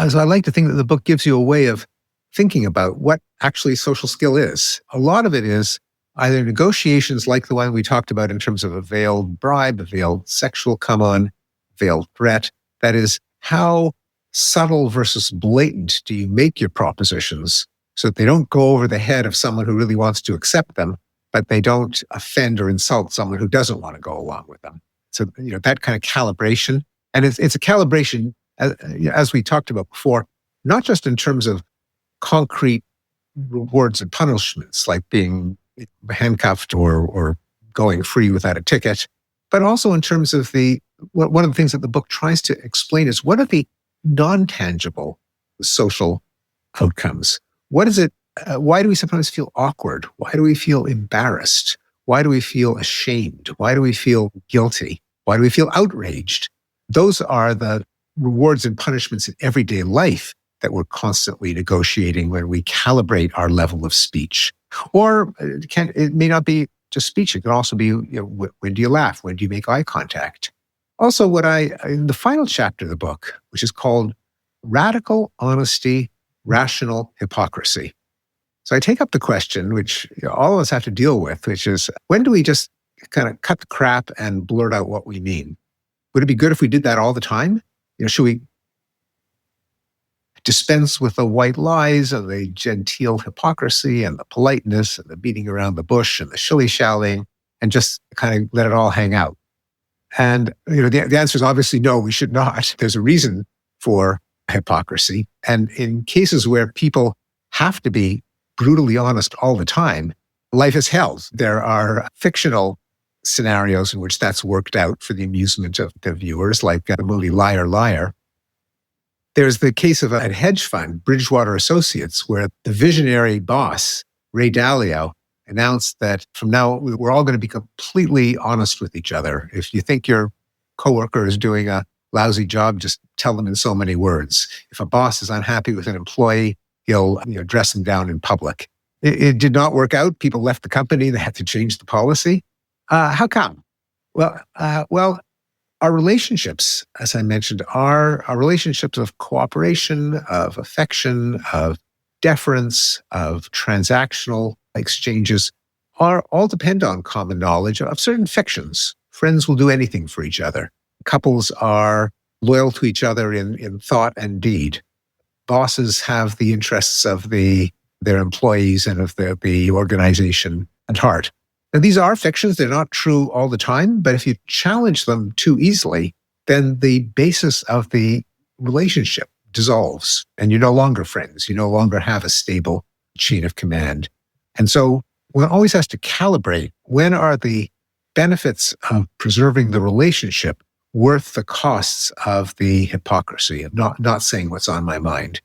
So I like to think that the book gives you a way of thinking about what actually social skill is. A lot of it is either negotiations like the one we talked about in terms of a veiled bribe, a veiled sexual come-on, veiled threat. That is, how subtle versus blatant do you make your propositions so that they don't go over the head of someone who really wants to accept them, but they don't offend or insult someone who doesn't want to go along with them. So, that kind of calibration. And it's a calibration, as we talked about before, not just in terms of concrete rewards and punishments, like being handcuffed or going free without a ticket, but also in terms of one of the things that the book tries to explain is what are the non-tangible social outcomes? What is it? Why do we sometimes feel awkward? Why do we feel embarrassed? Why do we feel ashamed? Why do we feel guilty? Why do we feel outraged? Those are the rewards and punishments in everyday life that we're constantly negotiating when we calibrate our level of speech. Or it may not be just speech. It can also be, when do you laugh? When do you make eye contact? Also, in the final chapter of the book, which is called Radical Honesty, Rational Hypocrisy. So I take up the question, which all of us have to deal with, which is, when do we just kind of cut the crap and blurt out what we mean? Would it be good if we did that all the time? Should we dispense with the white lies and the genteel hypocrisy and the politeness and the beating around the bush and the shilly-shallying and just kind of let it all hang out? And the answer is obviously no, we should not. There's a reason for hypocrisy. And in cases where people have to be brutally honest all the time, life is hell. There are fictional scenarios in which that's worked out for the amusement of the viewers, like the movie Liar, Liar. There's the case of a hedge fund, Bridgewater Associates, where the visionary boss, Ray Dalio, announced that from now we're all going to be completely honest with each other. If you think your coworker is doing a lousy job, just tell them in so many words. If a boss is unhappy with an employee, he'll dress them down in public. It did not work out. People left the company. They had to change the policy. How come? Well, our relationships, as I mentioned, are our relationships of cooperation, of affection, of deference, of transactional exchanges, are all depend on common knowledge of certain fictions. Friends will do anything for each other. Couples are loyal to each other in thought and deed. Bosses have the interests of their employees and of the organization at heart. And these are fictions. They're not true all the time, but if you challenge them too easily, then the basis of the relationship dissolves and you're no longer friends. You no longer have a stable chain of command. And so one always has to calibrate, when are the benefits of preserving the relationship worth the costs of the hypocrisy of not saying what's on my mind?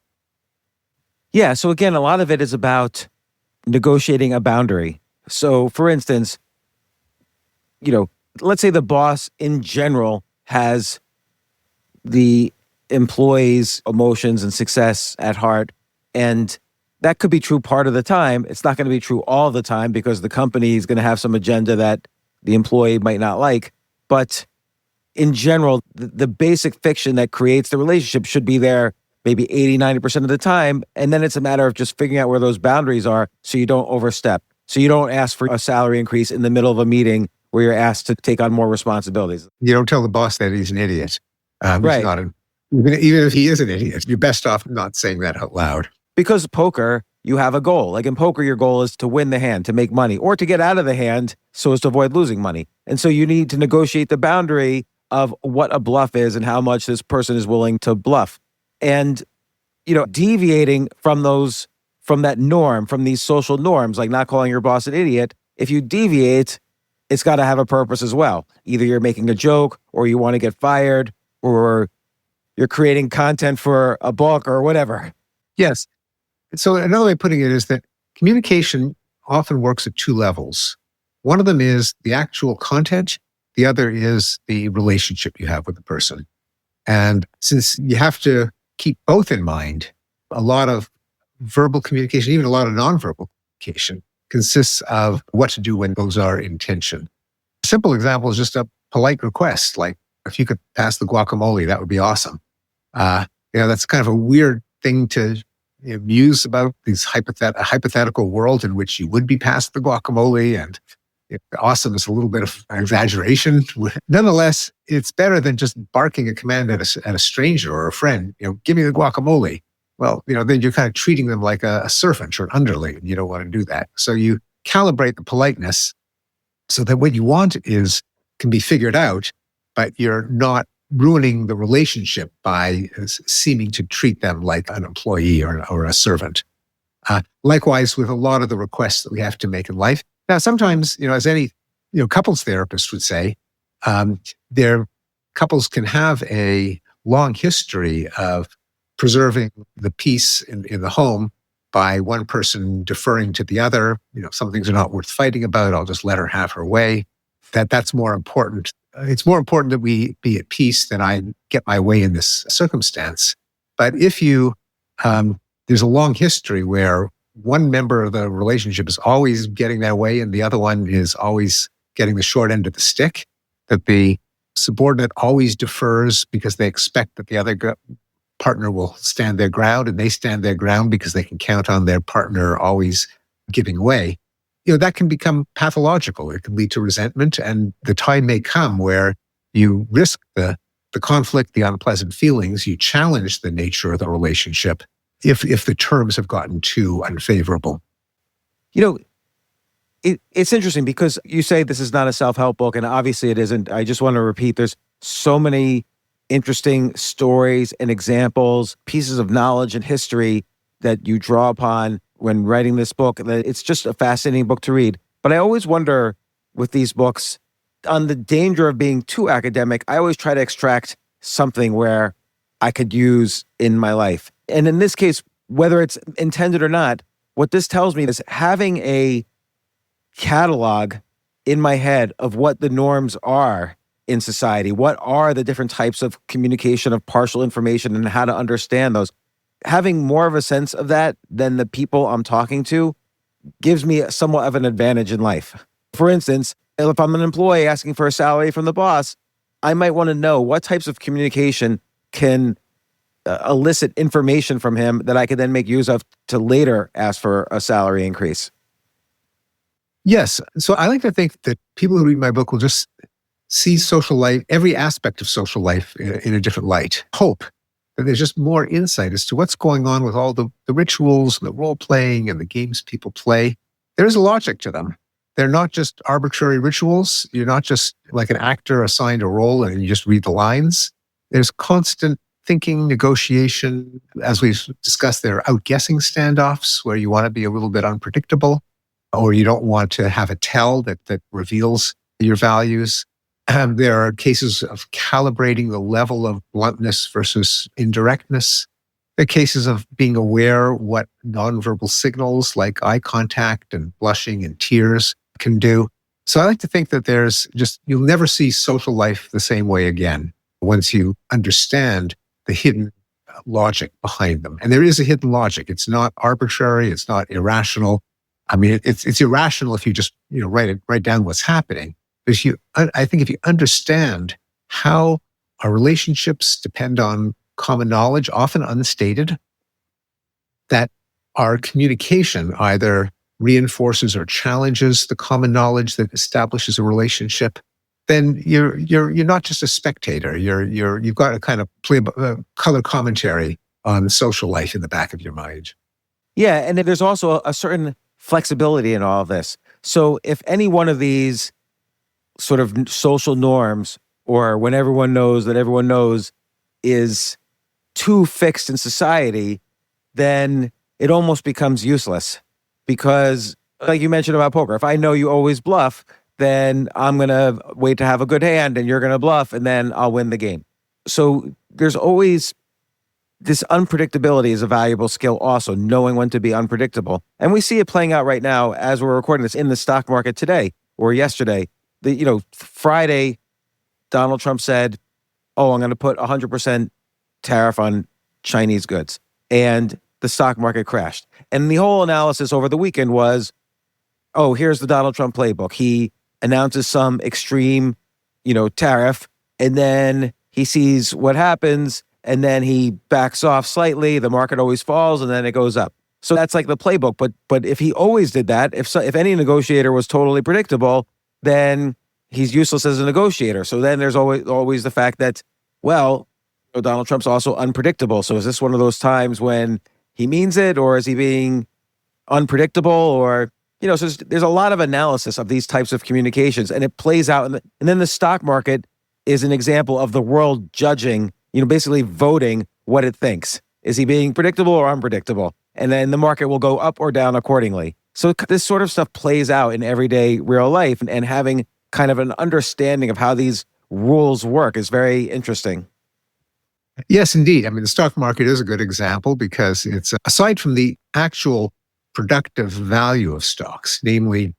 Yeah. So again, a lot of it is about negotiating a boundary. So for instance, let's say the boss in general has the employee's emotions and success at heart. And that could be true part of the time. It's not going to be true all the time because the company is going to have some agenda that the employee might not like. But in general, the basic fiction that creates the relationship should be there maybe 80, 90% of the time. And then it's a matter of just figuring out where those boundaries are so you don't overstep. So you don't ask for a salary increase in the middle of a meeting where you're asked to take on more responsibilities. You don't tell the boss that he's an idiot. Right. He's not even if he is an idiot, you're best off not saying that out loud. Because poker, you have a goal. Like in poker, your goal is to win the hand, to make money, or to get out of the hand so as to avoid losing money. And so you need to negotiate the boundary of what a bluff is and how much this person is willing to bluff. And, deviating from that norm, from these social norms, like not calling your boss an idiot, if you deviate, it's got to have a purpose as well. Either you're making a joke, or you want to get fired, or you're creating content for a book or whatever. Yes. So another way of putting it is that communication often works at two levels. One of them is the actual content. The other is the relationship you have with the person. And since you have to keep both in mind, a lot of verbal communication, even a lot of nonverbal communication, consists of what to do when those are in tension. A simple example is just a polite request, like if you could pass the guacamole, that would be awesome. That's kind of a weird thing to muse about, these hypothetical world in which you would be passed the guacamole, and awesome is a little bit of an exaggeration. Nonetheless, it's better than just barking a command at a stranger or a friend. Give me the guacamole. Well, then you're kind of treating them like a servant or an underling. You don't want to do that. So you calibrate the politeness so that what you want can be figured out, but you're not ruining the relationship by seeming to treat them like an employee or a servant. Likewise, with a lot of the requests that we have to make in life. Now, sometimes, as any couples therapist would say, their couples can have a long history of preserving the peace in the home by one person deferring to the other. Some things are not worth fighting about. I'll just let her have her way. That's more important. It's more important that we be at peace than I get my way in this circumstance. But if there's a long history where one member of the relationship is always getting their way and the other one is always getting the short end of the stick, that the subordinate always defers because they expect that the other partner will stand their ground, and they stand their ground because they can count on their partner always giving way, that can become pathological. It can lead to resentment, and the time may come where you risk the conflict, the unpleasant feelings. You challenge the nature of the relationship if the terms have gotten too unfavorable. It's interesting because you say this is not a self-help book, and obviously it isn't. I just want to repeat, there's so many interesting stories and examples, pieces of knowledge and history that you draw upon when writing this book. It's just a fascinating book to read. But I always wonder with these books on the danger of being too academic. I always try to extract something where I could use in my life. And in this case, whether it's intended or not, what this tells me is having a catalog in my head of what the norms are in society. What are the different types of communication of partial information and how to understand those? Having more of a sense of that than the people I'm talking to gives me somewhat of an advantage in life. For instance, if I'm an employee asking for a salary from the boss, I might want to know what types of communication can elicit information from him that I could then make use of to later ask for a salary increase. Yes. So I like to think that people who read my book will just see social life, every aspect of social life in a different light. Hope that there's just more insight as to what's going on with all the rituals, the role-playing, and the games people play. There's a logic to them. They're not just arbitrary rituals. You're not just like an actor assigned a role and you just read the lines. There's constant thinking, negotiation. As we've discussed, there are outguessing standoffs where you want to be a little bit unpredictable, or you don't want to have a tell that reveals your values. There are cases of calibrating the level of bluntness versus indirectness. There are cases of being aware what nonverbal signals like eye contact and blushing and tears can do. So I like to think that you'll never see social life the same way again once you understand the hidden logic behind them. And there is a hidden logic. It's not arbitrary. It's not irrational. I mean, it's irrational if you just write down what's happening. Because I think if you understand how our relationships depend on common knowledge, often unstated, that our communication either reinforces or challenges the common knowledge that establishes a relationship, then you're not just a spectator. You've got to kind of play color commentary on social life in the back of your mind. Yeah, and then there's also a certain flexibility in all of this. So if any one of these sort of social norms, or when everyone knows that everyone knows, is too fixed in society, then it almost becomes useless. Because, like you mentioned about poker, if I know you always bluff, then I'm going to wait to have a good hand and you're going to bluff and then I'll win the game. So there's always this unpredictability is a valuable skill also, knowing when to be unpredictable. And we see it playing out right now as we're recording this in the stock market today or yesterday. Friday, Donald Trump said, I'm going to put 100% tariff on Chinese goods. And the stock market crashed. And the whole analysis over the weekend was, here's the Donald Trump playbook. He announces some extreme, tariff, and then he sees what happens, and then he backs off slightly. The market always falls, and then it goes up. So that's like the playbook. But if he always did that, if any negotiator was totally predictable, then he's useless as a negotiator. So then there's always the fact that, Donald Trump's also unpredictable. So is this one of those times when he means it, or is he being unpredictable? Or, so there's a lot of analysis of these types of communications, and it plays out. And then the stock market is an example of the world judging, basically voting what it thinks. Is he being predictable or unpredictable? And then the market will go up or down accordingly. So this sort of stuff plays out in everyday real life, and having kind of an understanding of how these rules work is very interesting. Yes, indeed. I mean, the stock market is a good example because it's, aside from the actual productive value of stocks, namely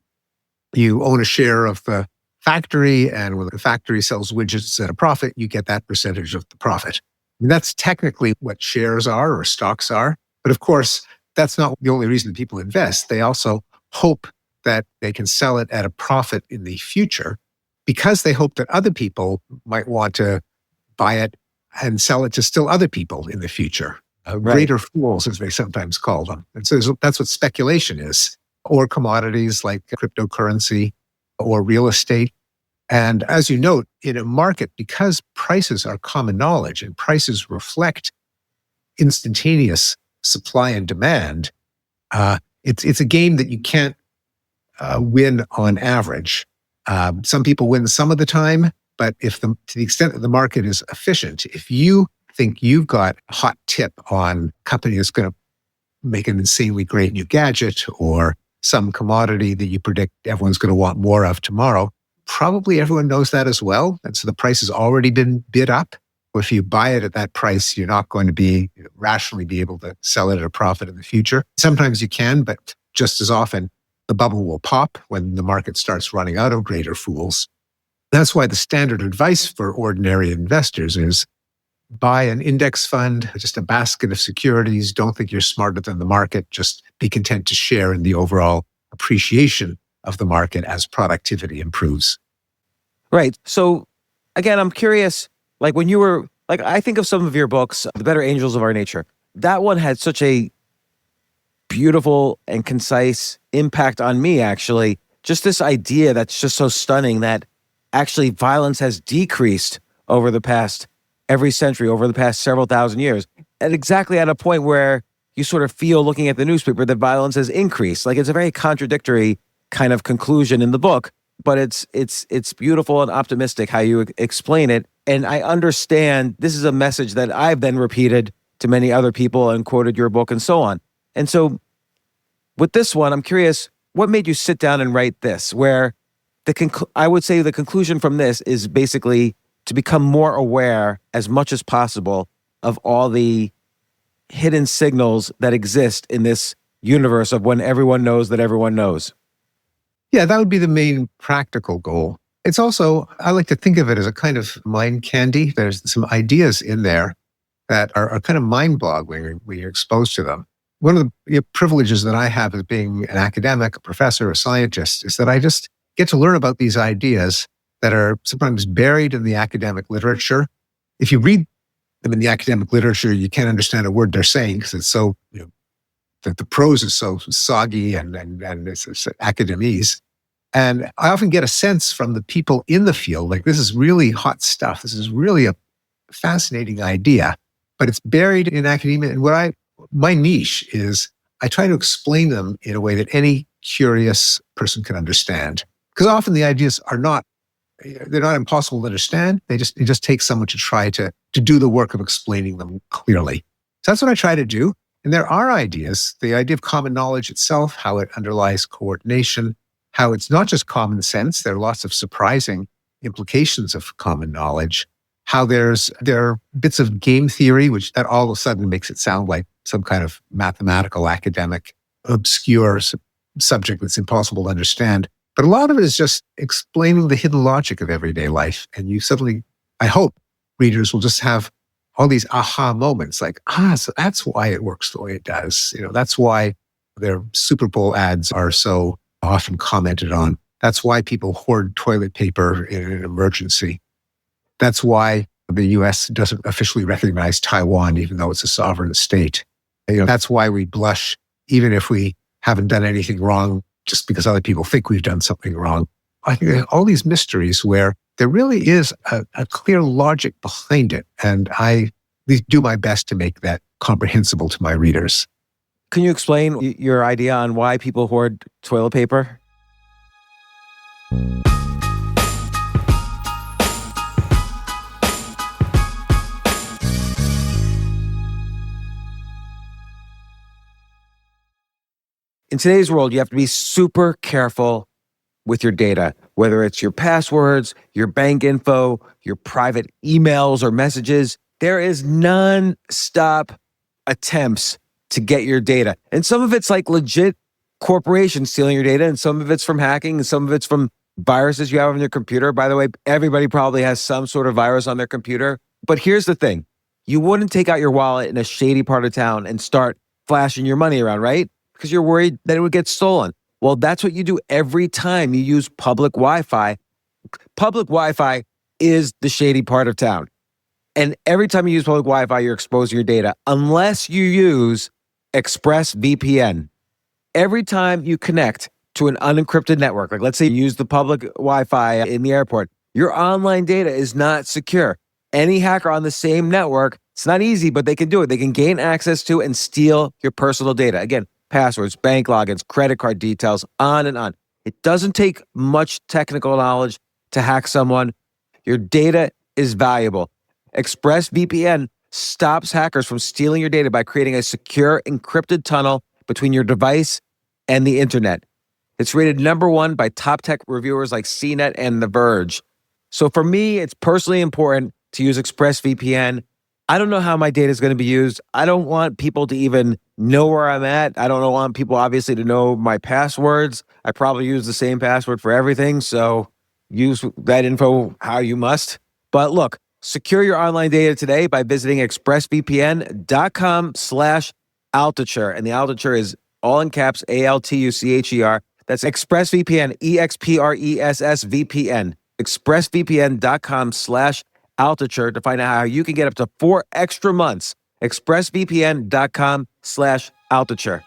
you own a share of the factory, and when the factory sells widgets at a profit, you get that percentage of the profit. I mean, that's technically what shares are or stocks are. But of course, that's not the only reason that people invest. They also hope that they can sell it at a profit in the future because they hope that other people might want to buy it and sell it to still other people in the future. Greater fools, as they sometimes call them. And so that's what speculation is, or commodities like cryptocurrency or real estate. And as you note, in a market, because prices are common knowledge and prices reflect instantaneous supply and demand, it's a game that you can't win on average. Some people win some of the time, But to the extent that the market is efficient, if you think you've got a hot tip on a company that's going to make an insanely great new gadget or some commodity that you predict everyone's going to want more of tomorrow, probably everyone knows that as well. And so the price has already been bid up. If you buy it at that price, you're not going to be rationally be able to sell it at a profit in the future. Sometimes you can, but just as often, the bubble will pop when the market starts running out of greater fools. That's why the standard advice for ordinary investors is buy an index fund, just a basket of securities. Don't think you're smarter than the market. Just be content to share in the overall appreciation of the market as productivity improves. Right. So again, I'm curious, like when you were, like I think of some of your books, The Better Angels of Our Nature. That one had such a beautiful and concise impact on me, actually. Just this idea that's just so stunning that actually violence has decreased over the past every century, over the past several thousand years. And exactly at a point where you sort of feel looking at the newspaper that violence has increased. Like it's a very contradictory kind of conclusion in the book, but it's beautiful and optimistic how you explain it. And I understand this is a message that I've then repeated to many other people and quoted your book and so on. And so with this one, I'm curious, what made you sit down and write this? Where I would say the conclusion from this is basically to become more aware as much as possible of all the hidden signals that exist in this universe of when everyone knows that everyone knows. Yeah, that would be the main practical goal. It's also, I like to think of it as a kind of mind candy. There's some ideas in there that are kind of mind-boggling when you're exposed to them. One of the privileges that I have as being an academic, a professor, a scientist, is that I just get to learn about these ideas that are sometimes buried in the academic literature. If you read them in the academic literature, you can't understand a word they're saying because it's so, the prose is so soggy and it's academese. And I often get a sense from the people in the field, like this is really hot stuff. This is really a fascinating idea, but it's buried in academia. And my niche is I try to explain them in a way that any curious person can understand. Because often the ideas they're not impossible to understand. It just takes someone to try to do the work of explaining them clearly. So that's what I try to do. And there are ideas, the idea of common knowledge itself, how it underlies coordination, how it's not just common sense. There are lots of surprising implications of common knowledge, how there are bits of game theory, which that all of a sudden makes it sound like some kind of mathematical, academic, obscure subject that's impossible to understand. But a lot of it is just explaining the hidden logic of everyday life. And you suddenly, I hope, readers will just have all these aha moments like, so that's why it works the way it does. That's why their Super Bowl ads are so often commented on. That's why people hoard toilet paper in an emergency. That's why the US doesn't officially recognize Taiwan, even though it's a sovereign state. That's why we blush, even if we haven't done anything wrong, just because other people think we've done something wrong. I think there are all these mysteries where there really is a clear logic behind it. And I do my best to make that comprehensible to my readers. Can you explain your idea on why people hoard toilet paper? In today's world, you have to be super careful with your data, whether it's your passwords, your bank info, your private emails or messages. There is non-stop attempts to get your data. And some of it's like legit corporations stealing your data, and some of it's from hacking, and some of it's from viruses you have on your computer. By the way, everybody probably has some sort of virus on their computer. But here's the thing. You wouldn't take out your wallet in a shady part of town and start flashing your money around, right? Because you're worried that it would get stolen. Well, that's what you do every time you use public Wi-Fi. Public Wi-Fi is the shady part of town. And every time you use public Wi-Fi, you're exposing your data, unless you use ExpressVPN. Every time you connect to an unencrypted network, like let's say you use the public Wi-Fi in the airport, your online data is not secure. Any hacker on the same network, it's not easy, but they can do it. They can gain access to and steal your personal data. Again, passwords, bank logins, credit card details, on and on. It doesn't take much technical knowledge to hack someone. Your data is valuable. ExpressVPN stops hackers from stealing your data by creating a secure encrypted tunnel between your device and the internet. It's rated #1 by top tech reviewers like CNET and The Verge. So for me, it's personally important to use ExpressVPN. I don't know how my data is going to be used. I don't want people to even know where I'm at. I don't want people, obviously, to know my passwords. I probably use the same password for everything, so use that info how you must. But look, secure your online data today by visiting expressvpn.com/Altucher. And the Altucher is all in caps, Altucher. That's ExpressVPN, EXPRESSVPN. expressvpn.com/Altucher to find out how you can get up to 4 extra months. expressvpn.com/Altucher.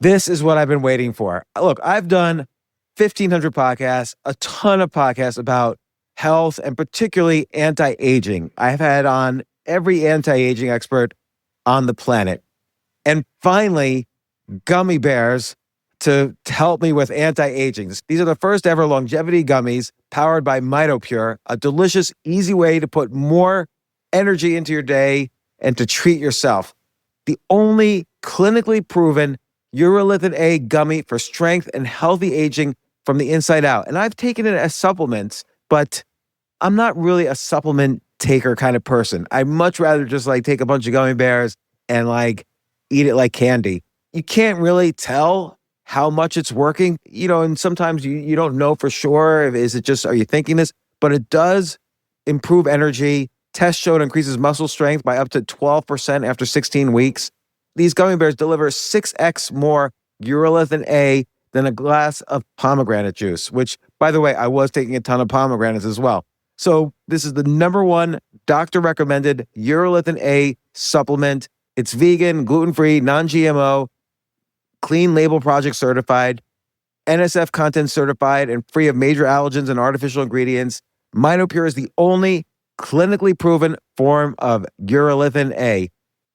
This is what I've been waiting for. Look, I've done 1,500 podcasts, a ton of podcasts about health and particularly anti-aging. I've had on every anti-aging expert on the planet. And finally, gummy bears to help me with anti-aging. These are the first ever longevity gummies powered by MitoPure, a delicious, easy way to put more energy into your day and to treat yourself. The only clinically proven urolithin A gummy for strength and healthy aging from the inside out. And I've taken it as supplements, but I'm not really a supplement taker kind of person. I'd much rather just take a bunch of gummy bears and eat it like candy. You can't really tell how much it's working, and sometimes you don't know for sure. Is it just, are you thinking this? But it does improve energy. Tests showed increases muscle strength by up to 12% after 16 weeks. These gummy bears deliver 6x more urolithin A than a glass of pomegranate juice, which, by the way, I was taking a ton of pomegranates as well. So this is the #1 doctor-recommended urolithin A supplement. It's vegan, gluten-free, non-GMO, Clean Label Project certified, NSF content certified, and free of major allergens and artificial ingredients. MitoPure is the only clinically proven form of urolithin A.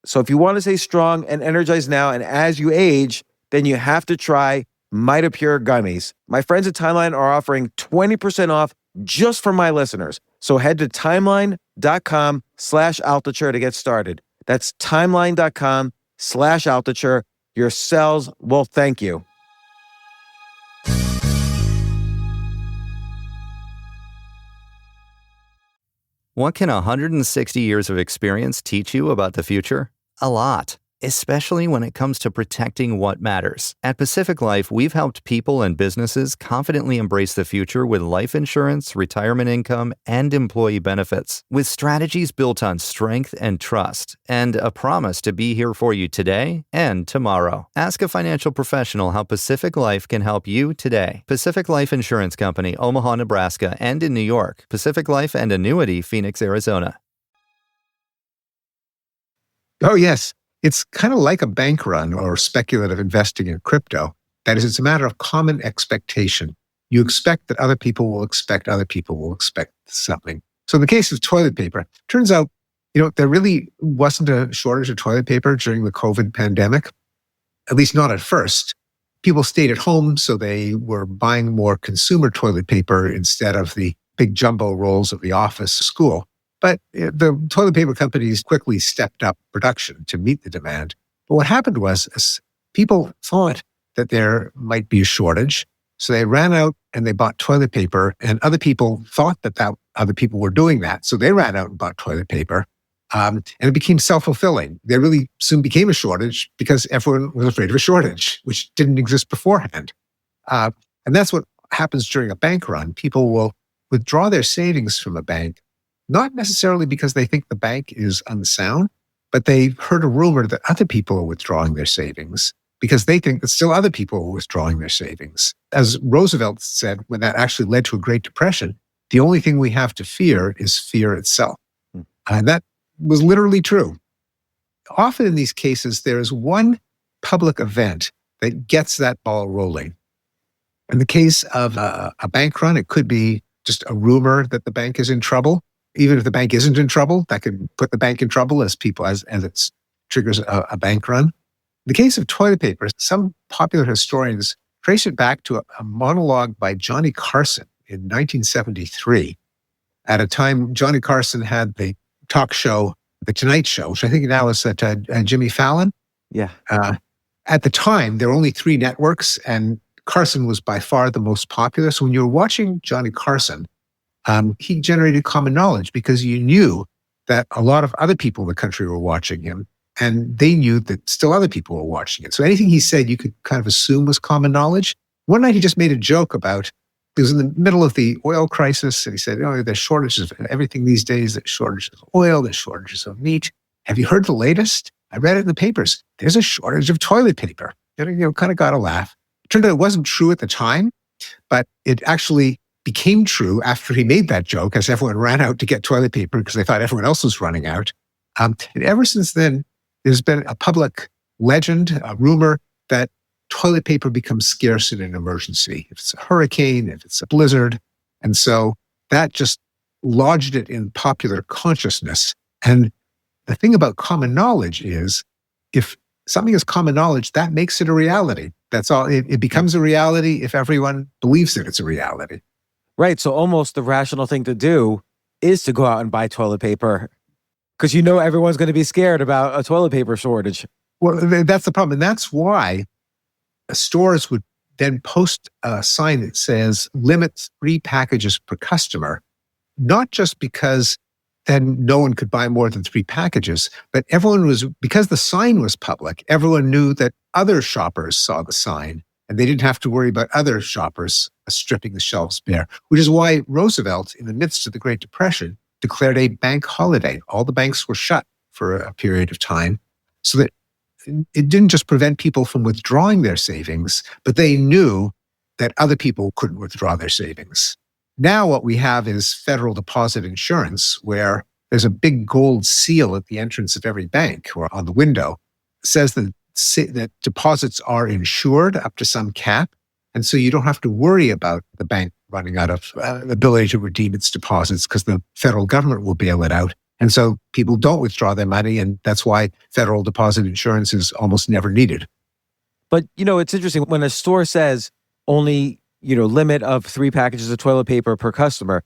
So if you want to stay strong and energized now and as you age, then you have to try MitoPure gummies. My friends at Timeline are offering 20% off just for my listeners. So head to timeline.com/Altucher to get started. That's timeline.com/Altucher. Your cells will thank you. What can 160 years of experience teach you about the future? A lot, especially when it comes to protecting what matters. At Pacific Life, we've helped people and businesses confidently embrace the future with life insurance, retirement income, and employee benefits. With strategies built on strength and trust, and a promise to be here for you today and tomorrow. Ask a financial professional how Pacific Life can help you today. Pacific Life Insurance Company, Omaha, Nebraska, and in New York. Pacific Life and Annuity, Phoenix, Arizona. Oh, yes. It's kind of like a bank run or speculative investing in crypto. That is, it's a matter of common expectation. You expect that other people will expect something. So in the case of toilet paper, turns out, there really wasn't a shortage of toilet paper during the COVID pandemic, at least not at first. People stayed at home, so they were buying more consumer toilet paper instead of the big jumbo rolls of the office school. But the toilet paper companies quickly stepped up production to meet the demand. But what happened was people thought that there might be a shortage. So they ran out and they bought toilet paper, and other people thought that other people were doing that. So they ran out and bought toilet paper. And it became self-fulfilling. There really soon became a shortage because everyone was afraid of a shortage, which didn't exist beforehand. And that's what happens during a bank run. People will withdraw their savings from a bank, not necessarily because they think the bank is unsound, but they've heard a rumor that other people are withdrawing their savings because they think that still other people are withdrawing their savings. As Roosevelt said, when that actually led to a Great Depression, the only thing we have to fear is fear itself. And that was literally true. Often in these cases, there is one public event that gets that ball rolling. In the case of a bank run, it could be just a rumor that the bank is in trouble. Even if the bank isn't in trouble, that could put the bank in trouble as it triggers a bank run. the case of toilet paper, some popular historians trace it back to a monologue by Johnny Carson in 1973. At a time, Johnny Carson had the talk show, The Tonight Show, which I think now is at Jimmy Fallon. Yeah. At the time, there were only 3 networks, and Carson was by far the most popular. So when you were watching Johnny Carson, he generated common knowledge because you knew that a lot of other people in the country were watching him, and they knew that still other people were watching it. So anything he said, you could kind of assume was common knowledge. One night he just made a joke about, it was in the middle of the oil crisis, and he said, there's shortages of everything these days. There's shortages of oil, there's shortages of meat. Have you heard the latest? I read it in the papers. There's a shortage of toilet paper. And, kind of got a laugh. It turned out it wasn't true at the time, but it actually became true after he made that joke, as everyone ran out to get toilet paper because they thought everyone else was running out. And ever since then, there's been a public legend, a rumor, that toilet paper becomes scarce in an emergency. If it's a hurricane, if it's a blizzard. And so that just lodged it in popular consciousness. And the thing about common knowledge is, if something is common knowledge, that makes it a reality. That's all. It becomes a reality if everyone believes that it's a reality. Right. So almost the rational thing to do is to go out and buy toilet paper because everyone's going to be scared about a toilet paper shortage. Well, that's the problem. And that's why stores would then post a sign that says limit 3 packages per customer, not just because then no one could buy more than 3 packages, but because the sign was public, everyone knew that other shoppers saw the sign, and they didn't have to worry about other shoppers stripping the shelves bare, which is why Roosevelt, in the midst of the Great Depression, declared a bank holiday. All the banks were shut for a period of time, so that it didn't just prevent people from withdrawing their savings, but they knew that other people couldn't withdraw their savings. Now what we have is federal deposit insurance, where there's a big gold seal at the entrance of every bank or on the window. It says that deposits are insured up to some cap. And so you don't have to worry about the bank running out of the ability to redeem its deposits because the federal government will bail it out. And so people don't withdraw their money, and that's why federal deposit insurance is almost never needed. But, it's interesting when a store says only, limit of 3 packages of toilet paper per customer,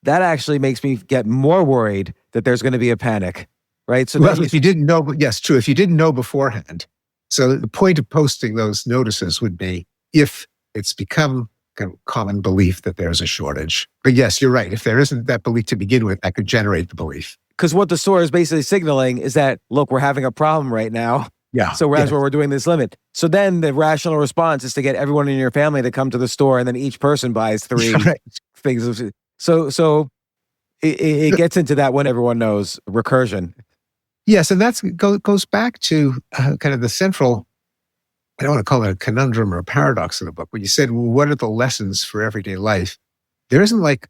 that actually makes me get more worried that there's going to be a panic, right? So if you didn't know, yes, true. If you didn't know beforehand. So the point of posting those notices would be if it's become kind of common belief that there's a shortage. But yes, you're right. If there isn't that belief to begin with, that could generate the belief. Because what the store is basically signaling is that, look, we're having a problem right now. Yeah. So that's where we're doing this limit. So then the rational response is to get everyone in your family to come to the store, and then each person buys 3 things. So it gets into that when everyone knows recursion. Yes, and that goes back to kind of the central, I don't want to call it a conundrum or a paradox in the book, but you said, well, what are the lessons for everyday life? There isn't like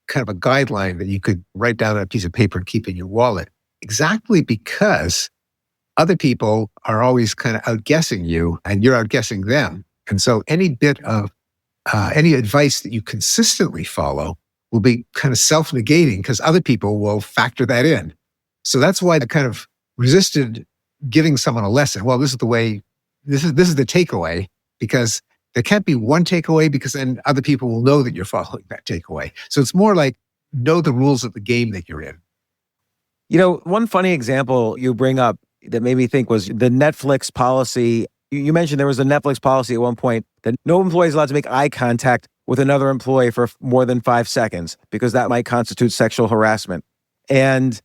kind of a guideline that you could write down on a piece of paper and keep in your wallet, exactly because other people are always kind of outguessing you and you're outguessing them. And so any bit of any advice that you consistently follow will be kind of self-negating because other people will factor that in. So that's why I kind of resisted giving someone a lesson. Well, this is the way, this is the takeaway, because there can't be one takeaway because then other people will know that you're following that takeaway. So it's more like know the rules of the game that you're in. One funny example you bring up that made me think was the Netflix policy. You mentioned there was a Netflix policy at one point that no employee is allowed to make eye contact with another employee for more than 5 seconds because that might constitute sexual harassment. And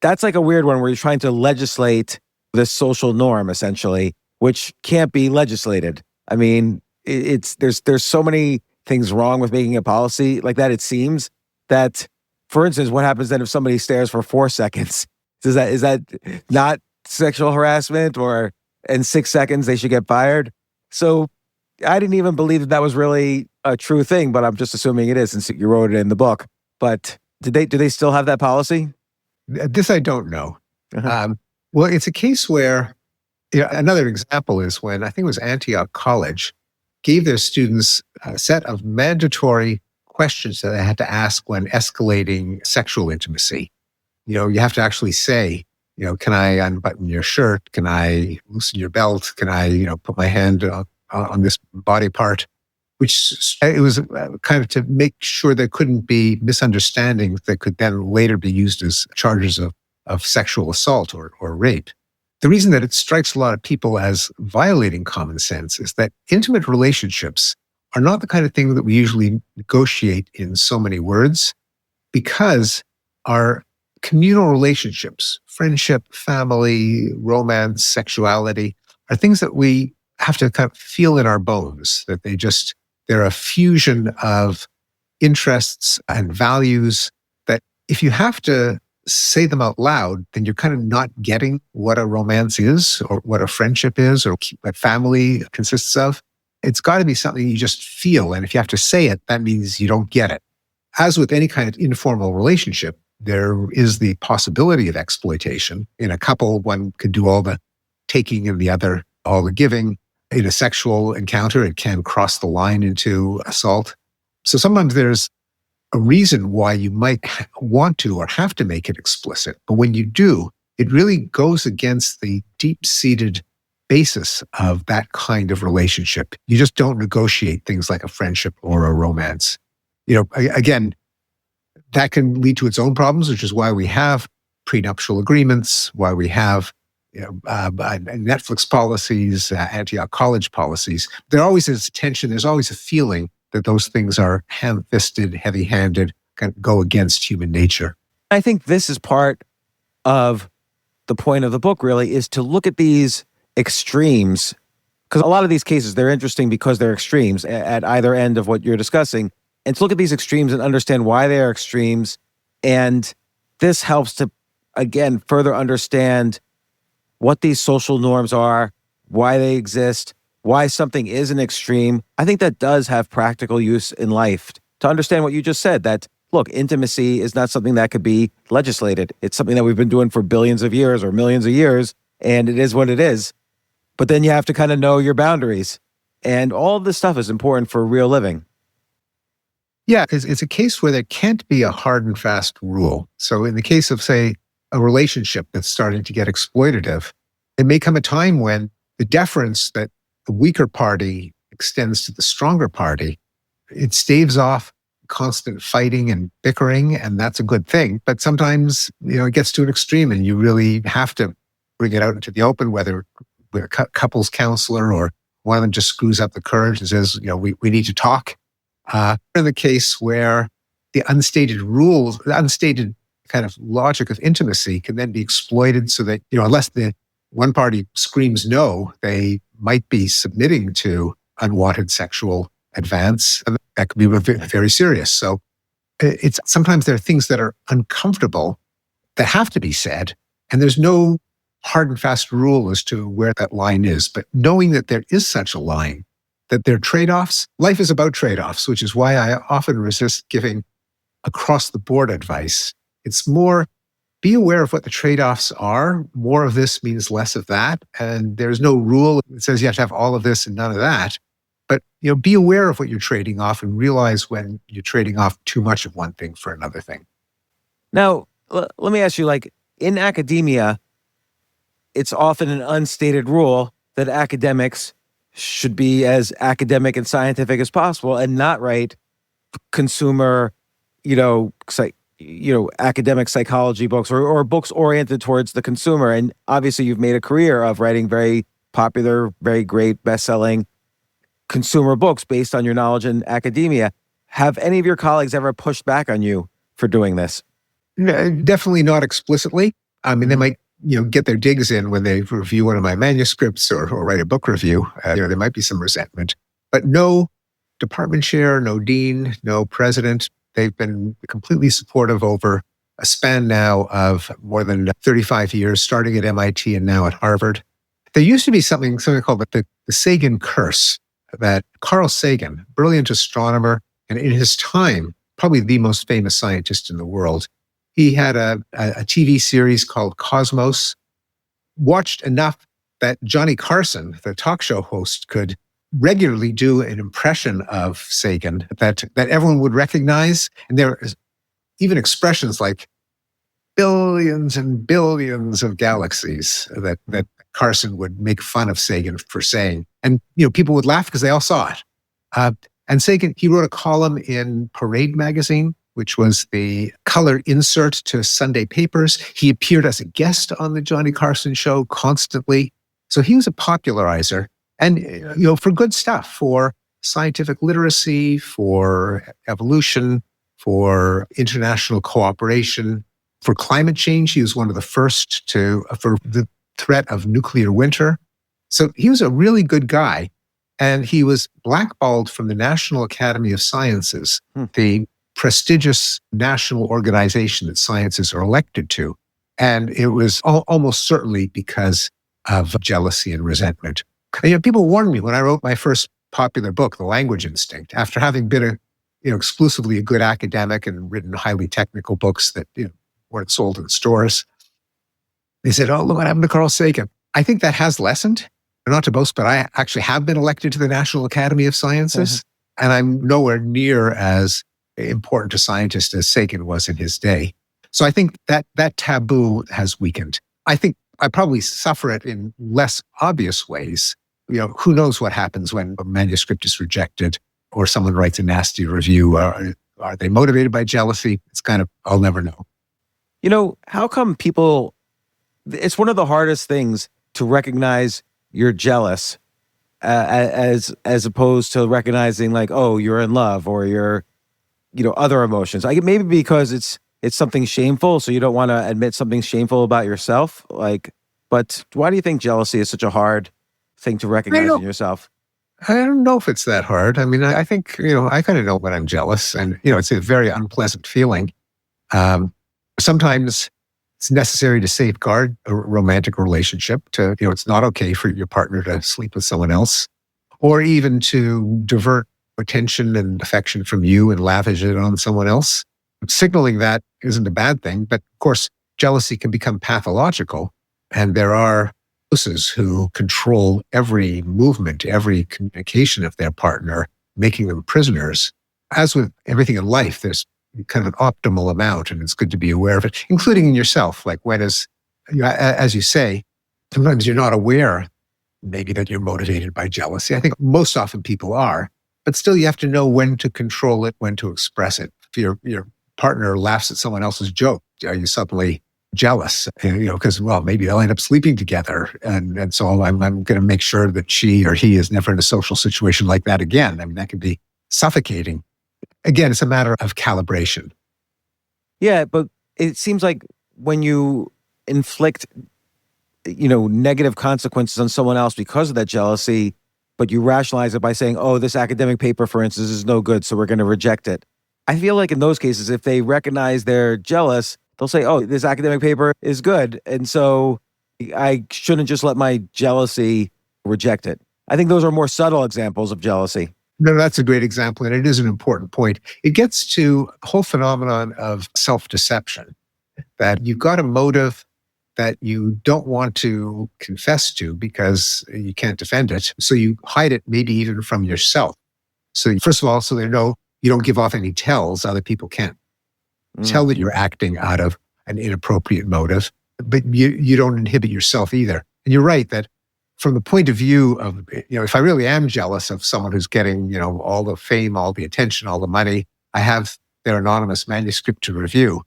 that's like a weird one where you're trying to legislate this social norm, essentially, which can't be legislated. I mean, there's so many things wrong with making a policy like that. It seems that, for instance, what happens then if somebody stares for 4 seconds? Is that not sexual harassment, or in 6 seconds they should get fired? So I didn't even believe that was really a true thing, but I'm just assuming it is since you wrote it in the book. But do they still have that policy? This I don't know. Well, it's a case where another example is when I think it was Antioch College gave their students a set of mandatory questions that they had to ask when escalating sexual intimacy. You have to actually say, can I unbutton your shirt? Can I loosen your belt? Can I, put my hand on this body part? Which it was kind of to make sure there couldn't be misunderstandings that could then later be used as charges of sexual assault or rape. The reason that it strikes a lot of people as violating common sense is that intimate relationships are not the kind of thing that we usually negotiate in so many words, because our communal relationships, friendship, family, romance, sexuality, are things that we have to kind of feel in our bones, that they're a fusion of interests and values that if you have to say them out loud, then you're kind of not getting what a romance is or what a friendship is or what family consists of. It's got to be something you just feel. And if you have to say it, that means you don't get it. As with any kind of informal relationship, there is the possibility of exploitation. In a couple, one could do all the taking and the other all the giving. In a sexual encounter, it can cross the line into assault. So sometimes there's a reason why you might want to or have to make it explicit. But when you do, it really goes against the deep-seated basis of that kind of relationship. You just don't negotiate things like a friendship or a romance. Again, that can lead to its own problems, which is why we have prenuptial agreements, why we have Netflix policies, anti-college policies. There always is tension. There's always a feeling that those things are ham-fisted, heavy-handed, kind of go against human nature. I think this is part of the point of the book, really, is to look at these extremes, because a lot of these cases, they're interesting because they're extremes at either end of what you're discussing, and to look at these extremes and understand why they are extremes. And this helps to, again, further understand what these social norms are, why they exist, why something is an extreme. I think that does have practical use in life to understand what you just said, that, look, intimacy is not something that could be legislated. It's something that we've been doing for billions of years or millions of years, and it is what it is. But then you have to kind of know your boundaries. And all of this stuff is important for real living. Yeah, it's a case where there can't be a hard and fast rule. So in the case of, say, a relationship that's starting to get exploitative, it may come a time when the deference that the weaker party extends to the stronger party, it staves off constant fighting and bickering, and that's a good thing. But sometimes, it gets to an extreme and you really have to bring it out into the open, whether with a couples counselor or one of them just screws up the courage and says, we need to talk. In the case where the unstated rules, the unstated kind of logic of intimacy can then be exploited so that, unless the one party screams no, they might be submitting to unwanted sexual advance. And that could be very serious. So sometimes there are things that are uncomfortable that have to be said, and there's no hard and fast rule as to where that line is. But knowing that there is such a line, that there are trade-offs, life is about trade-offs, which is why I often resist giving across-the-board advice. It's more, be aware of what the trade-offs are. More of this means less of that. And there's no rule that says you have to have all of this and none of that. But be aware of what you're trading off and realize when you're trading off too much of one thing for another thing. Now, let me ask you, in academia, it's often an unstated rule that academics should be as academic and scientific as possible and not write consumer, academic psychology books or books oriented towards the consumer. And obviously you've made a career of writing very popular, very great, best-selling consumer books based on your knowledge in academia. Have any of your colleagues ever pushed back on you for doing this? Definitely not explicitly. I mean, they might, get their digs in when they review one of my manuscripts or write a book review. There might be some resentment, but no department chair, no dean, no president. They've been completely supportive over a span now of more than 35 years, starting at MIT and now at Harvard. There used to be something called the Sagan Curse, that Carl Sagan, brilliant astronomer, and in his time, probably the most famous scientist in the world. He had a TV series called Cosmos, watched enough that Johnny Carson, the talk show host, could regularly do an impression of Sagan that everyone would recognize. And there are even expressions like, billions and billions of galaxies that Carson would make fun of Sagan for saying. And, people would laugh because they all saw it. And Sagan, he wrote a column in Parade magazine, which was the color insert to Sunday papers. He appeared as a guest on the Johnny Carson show constantly. So he was a popularizer and, for good stuff, for scientific literacy, for evolution, for international cooperation, for climate change. He was one of the first for the threat of nuclear winter. So he was a really good guy. And he was blackballed from the National Academy of Sciences, the prestigious national organization that scientists are elected to. And it was almost certainly because of jealousy and resentment. And, people warned me when I wrote my first popular book, The Language Instinct, after having been exclusively a good academic and written highly technical books that weren't sold in stores. They said, "Oh, look what happened to Carl Sagan." I think that has lessened. Not to boast, but I actually have been elected to the National Academy of Sciences, and I'm nowhere near as important a scientist as Sagan was in his day. So I think that taboo has weakened. I think I probably suffer it in less obvious ways. Who knows what happens when a manuscript is rejected or someone writes a nasty review? Are they motivated by jealousy? It's I'll never know. How come people, it's one of the hardest things to recognize you're jealous as opposed to recognizing like, oh, you're in love or you're, other emotions. Maybe because it's something shameful. So you don't want to admit something shameful about yourself. But why do you think jealousy is such a hard thing to recognize in yourself? I don't know if it's that hard. I think, I kind of know when I'm jealous and, it's a very unpleasant feeling. Sometimes it's necessary to safeguard a romantic relationship to, it's not okay for your partner to sleep with someone else or even to divert attention and affection from you and lavish it on someone else. Signaling that isn't a bad thing, but of course, jealousy can become pathological. And there are spouses who control every movement, every communication of their partner, making them prisoners. As with everything in life, there's kind of an optimal amount, and it's good to be aware of it, including in yourself. Like as you say, sometimes you're not aware maybe that you're motivated by jealousy. I think most often people are, but still you have to know when to control it, when to express it. If your partner laughs at someone else's joke, are you suddenly jealous? Because, maybe they'll end up sleeping together. And so I'm going to make sure that she or he is never in a social situation like that again. That can be suffocating. Again, it's a matter of calibration. Yeah, but it seems like when you inflict, negative consequences on someone else because of that jealousy, but you rationalize it by saying, oh, this academic paper, for instance, is no good, so we're going to reject it. I feel like in those cases, if they recognize they're jealous, they'll say, oh, this academic paper is good, and so I shouldn't just let my jealousy reject it. I think those are more subtle examples of jealousy. No, that's a great example, and it is an important point. It gets to the whole phenomenon of self-deception, that you've got a motive that you don't want to confess to because you can't defend it, so you hide it maybe even from yourself. So first of all, so they know you don't give off any tells, other people can't tell that you're acting out of an inappropriate motive, but you don't inhibit yourself either. And you're right that from the point of view of, if I really am jealous of someone who's getting, all the fame, all the attention, all the money, I have their anonymous manuscript to review.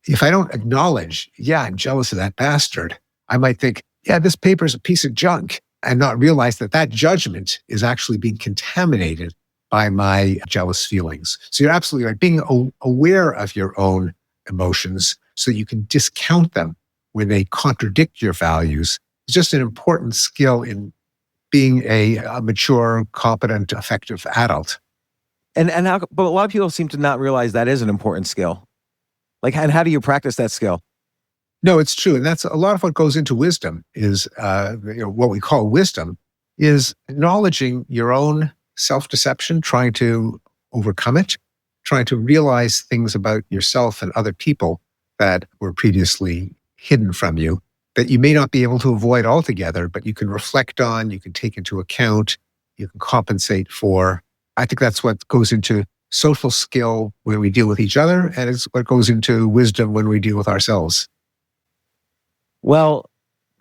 If I don't acknowledge, I'm jealous of that bastard, I might think, this paper is a piece of junk, and not realize that judgment is actually being contaminated by my jealous feelings. So you're absolutely right. Being aware of your own emotions so you can discount them when they contradict your values is just an important skill in being a mature, competent, effective adult. But a lot of people seem to not realize that is an important skill. And how do you practice that skill? No, it's true. And that's a lot of what goes into wisdom is, what we call wisdom is acknowledging your own self-deception, trying to overcome it, trying to realize things about yourself and other people that were previously hidden from you, that you may not be able to avoid altogether, but you can reflect on, you can take into account, you can compensate for. I think that's what goes into social skill when we deal with each other, and it's what goes into wisdom when we deal with ourselves. Well,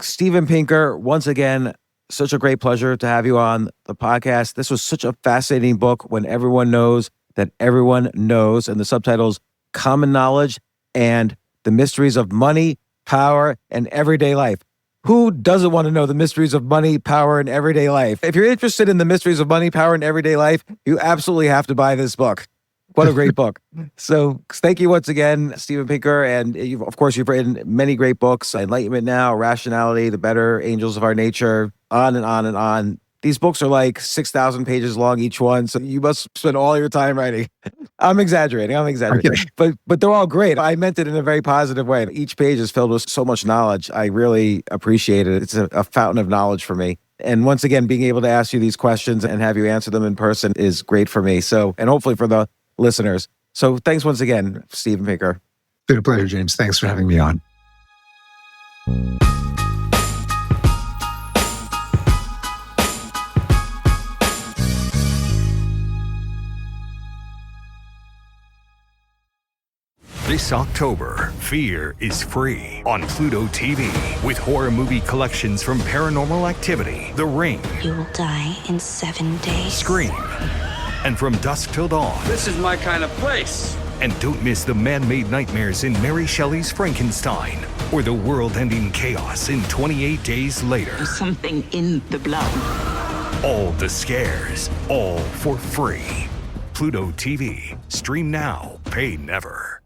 Steven Pinker, once again, such a great pleasure to have you on the podcast. This was such a fascinating book, When Everyone Knows That Everyone Knows, and the subtitles Common Knowledge and the Mysteries of Money, Power, and Everyday Life. Who doesn't want to know the mysteries of money, power, and everyday life? If you're interested in the mysteries of money, power, and everyday life, you absolutely have to buy this book. What a great book. So thank you once again, Steven Pinker. And of course, you've written many great books, Enlightenment Now, Rationality, The Better Angels of Our Nature, on and on and on. These books are like 6,000 pages long each one, so you must spend all your time writing. I'm exaggerating. But they're all great. I meant it in a very positive way. Each page is filled with so much knowledge. I really appreciate it. It's a fountain of knowledge for me. And once again, being able to ask you these questions and have you answer them in person is great for me. So, and hopefully for the listeners. So thanks once again, Steven Pinker. It's been a pleasure, James. Thanks for having me on. This October, Fear is free on Pluto TV with horror movie collections from Paranormal Activity, The Ring, You will die in 7 days, Scream, and From Dusk Till Dawn. This is my kind of place. And don't miss the man-made nightmares in Mary Shelley's Frankenstein or the world-ending chaos in 28 Days Later. There's something in the blood. All the scares, all for free. Pluto TV. Stream now, pay never.